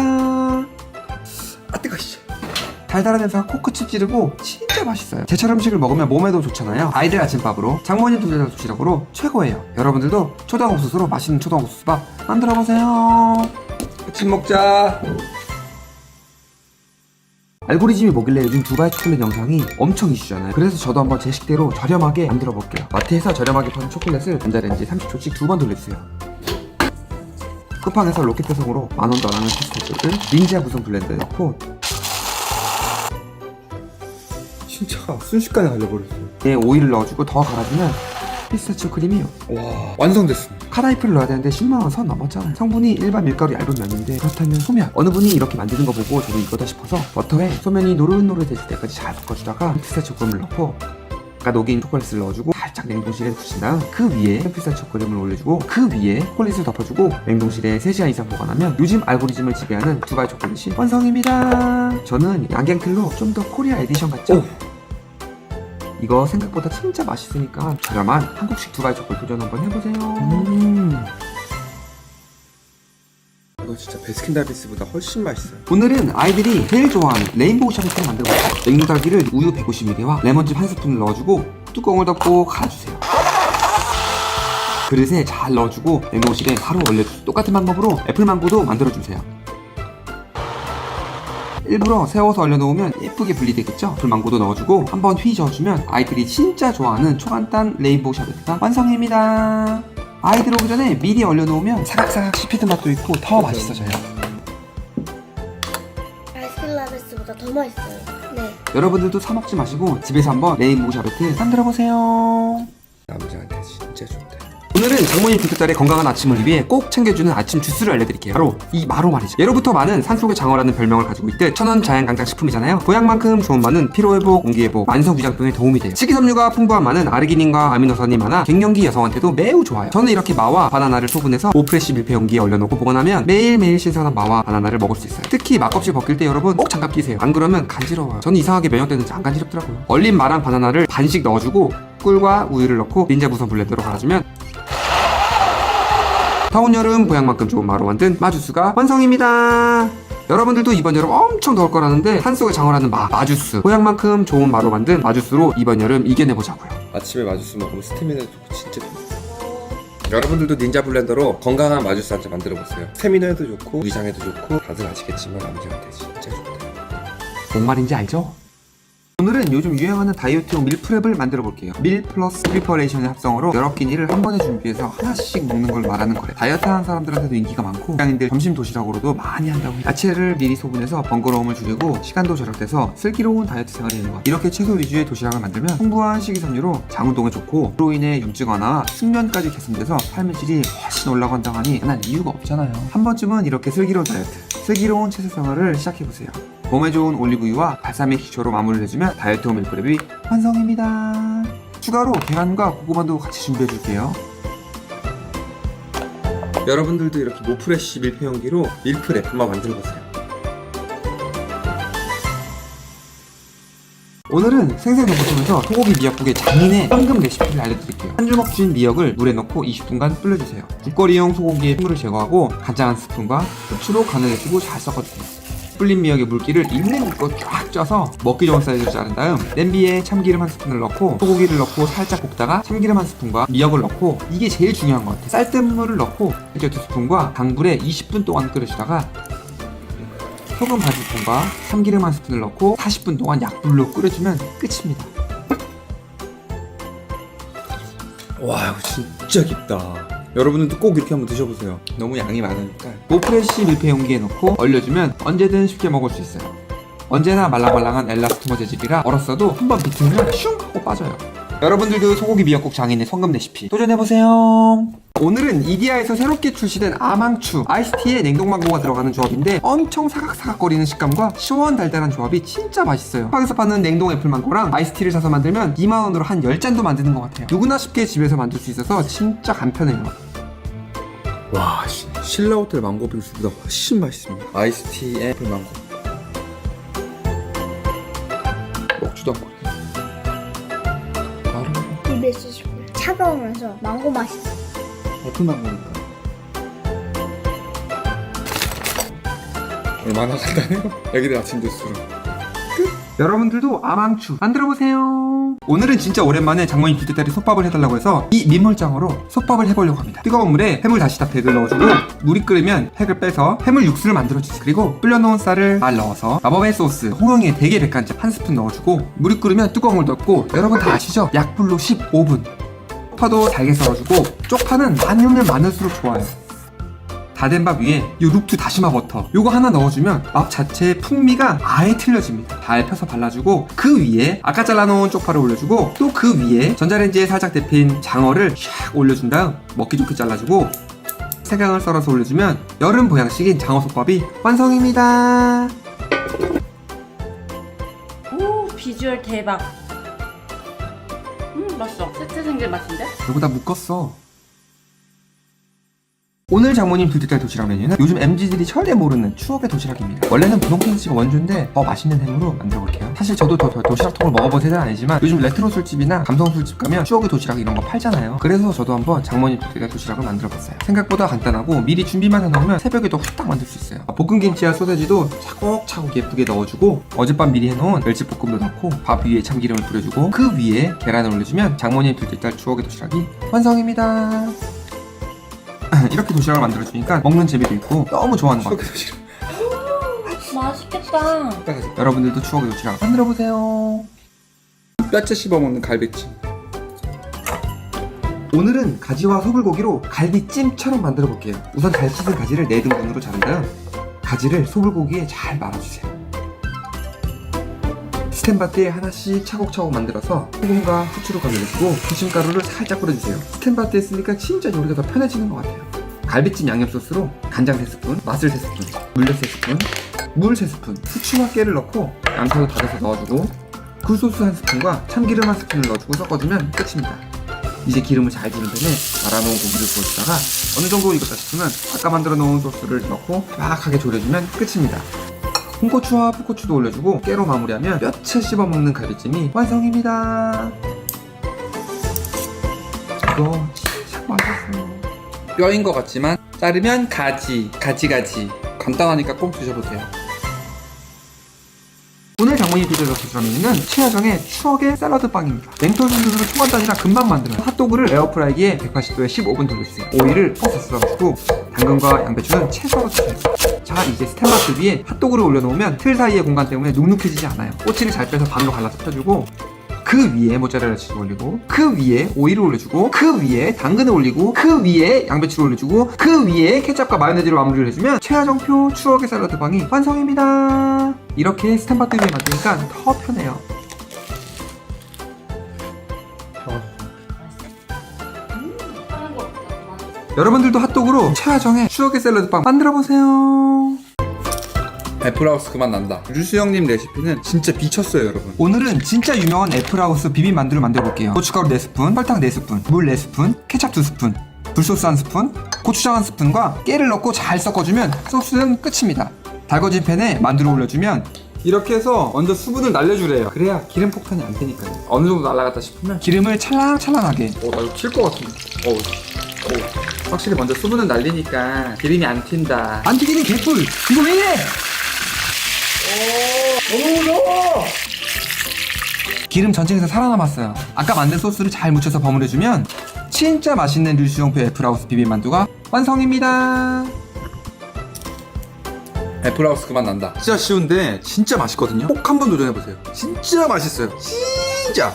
아 뜨거 씨. 달달한 냄새가 코끝을 찌르고 진짜 맛있어요. 제철 음식을 먹으면 몸에도 좋잖아요. 아이들 아침밥으로 장모님 둘째딸 도시락으로 최고예요. 여러분들도 초당 옥수수로 맛있는 초당 옥수수밥 만들어보세요. 아침 먹자. 알고리즘이 뭐길래 요즘 두바이 초콜릿 영상이 엄청 이슈잖아요. 그래서 저도 한번 제 식대로 저렴하게 만들어 볼게요. 마트에서 저렴하게 파는 초콜릿을 전자레인지 30초씩 2번 돌려주세요. 끝판에서 로켓 배송으로 만원도 안 하는 피스타치오를 닌자 구성 블렌드에 넣고 진짜 순식간에 갈려버렸어요. 오일을 넣어주고 더 갈아주면 피스타치오 크림이 와 완성됐습니다. 카다이프를 넣어야 되는데 10만원 선 넘었잖아요. 성분이 일반 밀가루 얇은 면인데 그렇다면 소면. 어느 분이 이렇게 만드는 거 보고 저도 이거다 싶어서 버터에 소면이 노릇노릇해질 때까지 잘 볶아주다가 피스타치오 크림을 넣고 아까 녹인 초콜릿을 넣어주고 살짝 냉동실에 두신 다음 그 위에 피스타치오 크림을 올려주고 그 위에 초콜릿을 덮어주고 냉동실에 3시간 이상 보관하면 요즘 알고리즘을 지배하는 두바이 초콜릿이 완성입니다. 저는 양갱틀로 좀 더 코리아 에디션 같죠? 이거 생각보다 진짜 맛있으니까 저렴한 한국식 두바이 초콜릿 도전 한번 해보세요. 이거 진짜 베스킨라빈스보다 훨씬 맛있어요. 오늘은 아이들이 제일 좋아하는 레인보우 샤베트를 만들어볼게요. 냉동딸기를 우유 150ml와 레몬즙 한 스푼을 넣어주고 뚜껑을 덮고 갈아주세요. 그릇에 잘 넣어주고 냉동실에 바로 올려주세요. 똑같은 방법으로 애플망고도 만들어주세요. 일부러 세워서 얼려놓으면 예쁘게 분리되겠죠? 애플망고도 넣어주고 한번 휘저어주면 아이들이 진짜 좋아하는 초간단 레인보우 샤베트가 완성입니다. 아이들 오기 전에 미리 얼려놓으면 사각사각 씹히는 맛도 있고 더 맛있어져요. 바스킨라빈스보다 더 맛있어요. 네. 여러분들도 사 먹지 마시고 집에서 한번 레인보우 샤베트 만들어보세요. 남자한테 진짜 좋다. 오늘 오늘은 장모님 둘째 딸의 건강한 아침을 위해 꼭 챙겨주는 아침 주스를 알려드릴게요. 바로 이 마로 말이죠. 예로부터 마는 산속의 장어라는 별명을 가지고 있듯 천연 자연강장식품이잖아요. 보양만큼 좋은 마는 피로회복, 공기회복, 만성규장병에 도움이 돼요. 식이섬유가 풍부한 마는 아르기닌과 아미노산이 많아 갱년기 여성한테도 매우 좋아요. 저는 이렇게 마와 바나나를 소분해서 오프레시 밀폐 용기에 얼려놓고 보관하면 매일매일 신선한 마와 바나나를 먹을 수 있어요. 특히 마껍질 벗길 때 여러분 꼭 장갑 끼세요. 안 그러면 간지러워요. 저는 이상하게 면역되는지 안 간지럽더라고요. 얼린 마랑 바나나를 반씩 넣어주고 꿀과 우유를 넣고 닌자 무선 블렌더로 갈아주면 더운 여름 보양만큼 좋은 마로 만든 마주스가 완성입니다. 여러분들도 이번 여름 엄청 더울 거라는데 산속의 장어라는 마주스, 보양만큼 좋은 마로 만든 마주스로 이번 여름 이겨내보자고요. 아침에 마주스 먹으면 스태미나 좋고 진짜 좋아요. 여러분들도 닌자 블렌더로 건강한 마주스 한 잔 만들어보세요. 스태미나에도 좋고 위장에도 좋고 다들 아시겠지만 남자한테 진짜 좋다. 뭔 말인지 알죠? 오늘은 요즘 유행하는 다이어트용 밀프렙을 만들어 볼게요. 밀 플러스 프리퍼레이션의 합성어로 여러 끼니를 한 번에 준비해서 하나씩 먹는 걸 말하는 거래. 다이어트 하는 사람들한테도 인기가 많고 직장인들 점심 도시락으로도 많이 한다고 해요. 야채를 미리 소분해서 번거로움을 줄이고 시간도 절약돼서 슬기로운 다이어트 생활이 되는 거야. 이렇게 채소 위주의 도시락을 만들면 풍부한 식이섬유로 장운동에 좋고 그로 인해 염증 완화, 숙면까지 개선돼서 삶의 질이 훨씬 올라간다고 하니 난 이유가 없잖아요. 한 번쯤은 이렇게 슬기로운 다이어트, 슬기로운 채소 생활을 시작해보세요. 몸에 좋은 올리브유와 발사믹 기초로 마무리를 해주면 다이어트 밀프렙이 완성입니다. 추가로 계란과 고구마도 같이 준비해줄게요. 여러분들도 이렇게 모프레쉬 밀폐용기로 밀프렙 한번 만들어보세요. 오늘은 생생정보통에서 소고기 미역국의 장인의 황금 레시피를 알려드릴게요. 한 주먹 쥔 미역을 물에 넣고 20분간 불려주세요. 국거리용 소고기의 핏물을 제거하고 간장 한 스푼과 후추로 간을 해주고 잘 섞어주세요. 불린 미역의 물기를 있는 힘껏 쫙 쪄서 먹기 좋은 사이즈로 자른 다음 냄비에 참기름 한 스푼을 넣고 소고기를 넣고 살짝 볶다가 참기름 한 스푼과 미역을 넣고 이게 제일 중요한 것 같아요. 쌀뜨물을 넣고 액젓 2스푼과 강불에 20분 동안 끓여주다가 소금 반 스푼과 참기름 한 스푼을 넣고 40분 동안 약불로 끓여주면 끝입니다. 와 이거 진짜 깊다. 여러분들도 꼭 이렇게 한번 드셔보세요. 너무 양이 많으니까. 모프레쉬 밀폐 용기에 넣고 얼려주면 언제든 쉽게 먹을 수 있어요. 언제나 말랑말랑한 엘라스토머 재질이라 얼었어도 한번 비틀면 슝 하고 빠져요. 여러분들도 소고기 미역국 장인의 성금 레시피 도전해보세요. 오늘은 이디야에서 새롭게 출시된 아망추 아이스티에 냉동망고가 들어가는 조합인데 엄청 사각사각거리는 식감과 시원달달한 조합이 진짜 맛있어요. 팝에서 파는 냉동 애플망고랑 아이스티를 사서 만들면 2만원으로 한 10잔도 만드는 것 같아요. 누구나 쉽게 집에서 만들 수 있어서 진짜 간편해요. 와 신라호텔 망고 빙수보다 훨씬 맛있습니다. 아이스티 애플 망고 먹지도 않고 바로 입에 쑤시고 차가우면서 망고 맛이 애플 망고니까 얼마나 간단해요? 애기들 아침 주스로. 여러분들도 아망추 만들어보세요. 오늘은 진짜 오랜만에 장모님 둘째 딸이 솥밥을 해달라고 해서 이 민물장어로 솥밥을 해보려고 합니다. 뜨거운 물에 해물 다시다 팩을 넣어주고 물이 끓으면 팩을 빼서 해물 육수를 만들어주세요. 그리고 불려놓은 쌀을 말 넣어서 마법의 소스 홍영의 대게 백간장 한 스푼 넣어주고 물이 끓으면 뜨거운 물 넣고 여러분 다 아시죠? 약불로 15분. 쪽파도 잘게 썰어주고 쪽파는 많으면 많을수록 좋아요. 다 된 밥 위에 이 룩투 다시마 버터 요거 하나 넣어주면 밥 자체의 풍미가 아예 틀려집니다. 잘 펴서 발라주고 그 위에 아까 잘라놓은 쪽파를 올려주고 또 그 위에 전자레인지에 살짝 데핀 장어를 샥 올려준 다음 먹기 좋게 잘라주고 생강을 썰어서 올려주면 여름 보양식인 장어솥밥이 완성입니다. 오, 비주얼 대박. 맛있어. 세트 생길 맛인데? 이거 다 묶었어. 오늘 장모님 둘째 딸 도시락 메뉴는 요즘 MZ들이 절대 모르는 추억의 도시락입니다. 원래는 분홍팬스가 원조인데 더 맛있는 햄으로 만들어볼게요. 사실 저도 더 도시락통을 먹어본 세대는 아니지만 요즘 레트로 술집이나 감성 술집 가면 추억의 도시락 이런 거 팔잖아요. 그래서 저도 한번 장모님 둘째 딸 도시락을 만들어봤어요. 생각보다 간단하고 미리 준비만 해놓으면 새벽에도 후딱 만들 수 있어요. 볶음김치와 소세지도 차곡차곡 예쁘게 넣어주고 어젯밤 미리 해놓은 멸치볶음도 넣고 밥 위에 참기름을 뿌려주고 그 위에 계란을 올려주면 장모님 둘째 딸 추억의 도시락이 완성입니다. 이렇게 도시락을 만들어주니까 먹는 재미도 있고 너무 좋아하는 것 같아요. 맛있겠다. 여러분들도 추억의 도시락 만들어보세요. 뼈째 씹어먹는 갈비찜. 오늘은 가지와 소불고기로 갈비찜처럼 만들어볼게요. 우선 잘 씻은 가지를 4등분으로 자른 다음 가지를 소불고기에 잘 말아주세요. 스텐바트에 하나씩 차곡차곡 만들어서 소금과 후추로 건져주시고 부침가루를 살짝 뿌려주세요. 스텐바트에 쓰니까 진짜 요리가 더 편해지는 것 같아요. 갈비찜 양념 소스로 간장 3스푼, 맛술 3스푼, 물엿 3스푼, 물 3스푼, 후추와 깨를 넣고 양파도 다져서 넣어주고 굴소스 1스푼과 참기름 1스푼을 넣어주고 섞어주면 끝입니다. 이제 기름을 잘 두는 팬에 말아놓은 고기를 구워주다가 어느 정도 익었다 싶으면 아까 만들어 놓은 소스를 넣고 막 조려주면 끝입니다. 홍고추와 풋고추도 올려주고 깨로 마무리하면 뼈채 씹어먹는 갈비찜이 완성입니다. 이거 진짜 맛있어요. 뼈인 것 같지만 자르면 가지 간단하니까 꼭 드셔보세요. 오늘 장모님 비디오 드실 메뉴는 최하정의 추억의 샐러드 빵입니다. 냉동 소스로 초간단이라 금방 만드는 핫도그를 에어프라이기에 180도에 15분 돌려주세요. 오이를 버스 썰어주고 당근과 양배추는 채 썰어주세요. 자, 이제 스텐바트 위에 핫도그를 올려놓으면 틀 사이의 공간 때문에 눅눅해지지 않아요. 꼬치를 잘 빼서 반으로 갈라서 펴주고 그 위에 모짜렐라 치즈를 올리고 그 위에 오이를 올려주고 그 위에 당근을 올리고 그 위에 양배추를 올려주고 그 위에 케첩과 마요네즈로 마무리를 해주면 최하정표 추억의 샐러드 빵이 완성입니다. 이렇게 스텐바트 위에 만드니까 더 편해요. 여러분들도 핫도그로 최하정의 추억의 샐러드 빵 만들어보세요. 애플하우스 그만 난다. 류수 형님 레시피는 진짜 미쳤어요, 여러분. 오늘은 진짜 유명한 애플하우스 비빔 만두를 만들어볼게요. 고춧가루 4스푼, 설탕 4스푼, 물 4스푼, 케찹 2스푼, 굴소스 1스푼, 고추장 1스푼과 깨를 넣고 잘 섞어주면 소스는 끝입니다. 달궈진 팬에 만두를 올려주면 이렇게 해서 먼저 수분을 날려주래요. 그래야 기름 폭탄이 안 되니까요. 어느 정도 날아갔다 싶으면 기름을 찰랑찰랑하게. 나 이거 튈 것 같은데. 확실히 먼저 수분을 날리니까 기름이 안 튄다. 안 튀기는 개뿔! 이거 왜 이래! 기름 전체에서 살아남았어요. 아까 만든 소스를 잘 묻혀서 버무려주면 진짜 맛있는 류수용표 애플하우스 비빔만두가 완성입니다. 애플하우스 그만 난다. 진짜 쉬운데 진짜 맛있거든요. 꼭 한번 도전해보세요. 진짜 맛있어요. 진짜.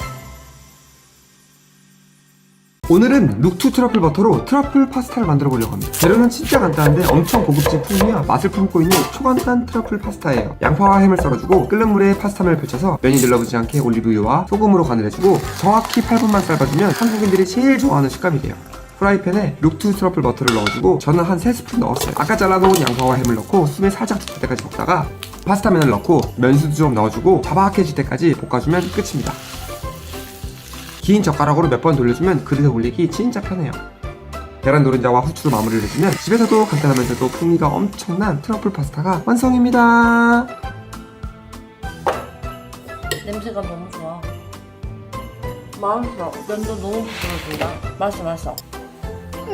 오늘은 룩투 트러플 버터로 트러플 파스타를 만들어 보려고 합니다. 재료는 진짜 간단한데 엄청 고급진 풍미와 맛을 품고 있는 초간단 트러플 파스타예요. 양파와 햄을 썰어주고 끓는 물에 파스타면을 펼쳐서 면이 들러붙지 않게 올리브유와 소금으로 간을 해주고 정확히 8분만 삶아주면 한국인들이 제일 좋아하는 식감이 돼요. 프라이팬에 룩투 트러플 버터를 넣어주고 저는 한 3스푼 넣었어요. 아까 잘라놓은 양파와 햄을 넣고 숨에 살짝 죽을 때까지 볶다가 파스타면을 넣고 면수도 좀 넣어주고 자박해질 때까지 볶아주면 끝입니다. 긴 젓가락으로 몇 번 돌려주면 그릇에 올리기 진짜 편해요. 계란 노른자와 후추로 마무리를 해주면 집에서도 간단하면서도 풍미가 엄청난 트러플 파스타가 완성입니다. 냄새가 너무 좋아. 맛있어. 면도 너무 부드러워진다. 맛있어.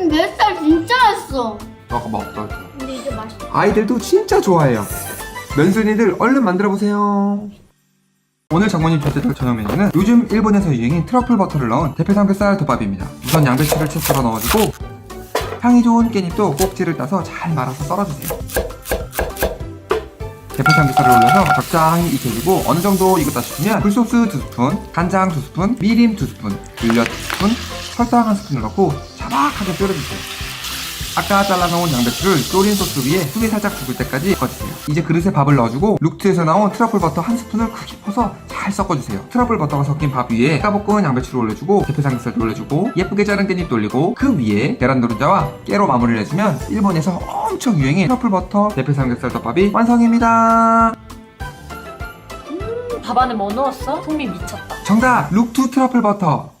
내 살 진짜 맛있어. 아까 먹다. 근데 이게 맛있어. 아이들도 진짜 좋아해요. 면순이들 얼른 만들어보세요. 오늘 장모님 비디오 저녁 메뉴는 요즘 일본에서 유행인 트러플 버터를 넣은 대패 삼겹살 덮밥입니다. 우선 양배추를 채 썰어 넣어주고 향이 좋은 깻잎도 꼭지를 따서 잘 말아서 썰어주세요. 대패 삼겹살을 올려서 적당히 익혀주고 어느 정도 익었다 싶으면 굴소스 2스푼, 간장 2스푼, 미림 2스푼, 물엿 2스푼, 설탕 1스푼을 넣고 자박하게 졸여주세요. 아까 잘라놓은 양배추를 졸인 소스 위에 숨이 살짝 죽을 때까지 섞어주세요. 이제 그릇에 밥을 넣어주고 룩트에서 나온 트러플 버터 1스푼을 크게 퍼서 잘 섞어주세요. 트러플 버터가 섞인 밥 위에 까볶은 양배추를 올려주고 대패 삼겹살도 올려주고 예쁘게 자른 깻잎도 올리고 그 위에 계란 노른자와 깨로 마무리를 해주면 일본에서 엄청 유행인 트러플 버터 대패 삼겹살 덮밥이 완성입니다. 밥 안에 뭐 넣었어? 풍미 미쳤다. 정답! 룩투 트러플 버터.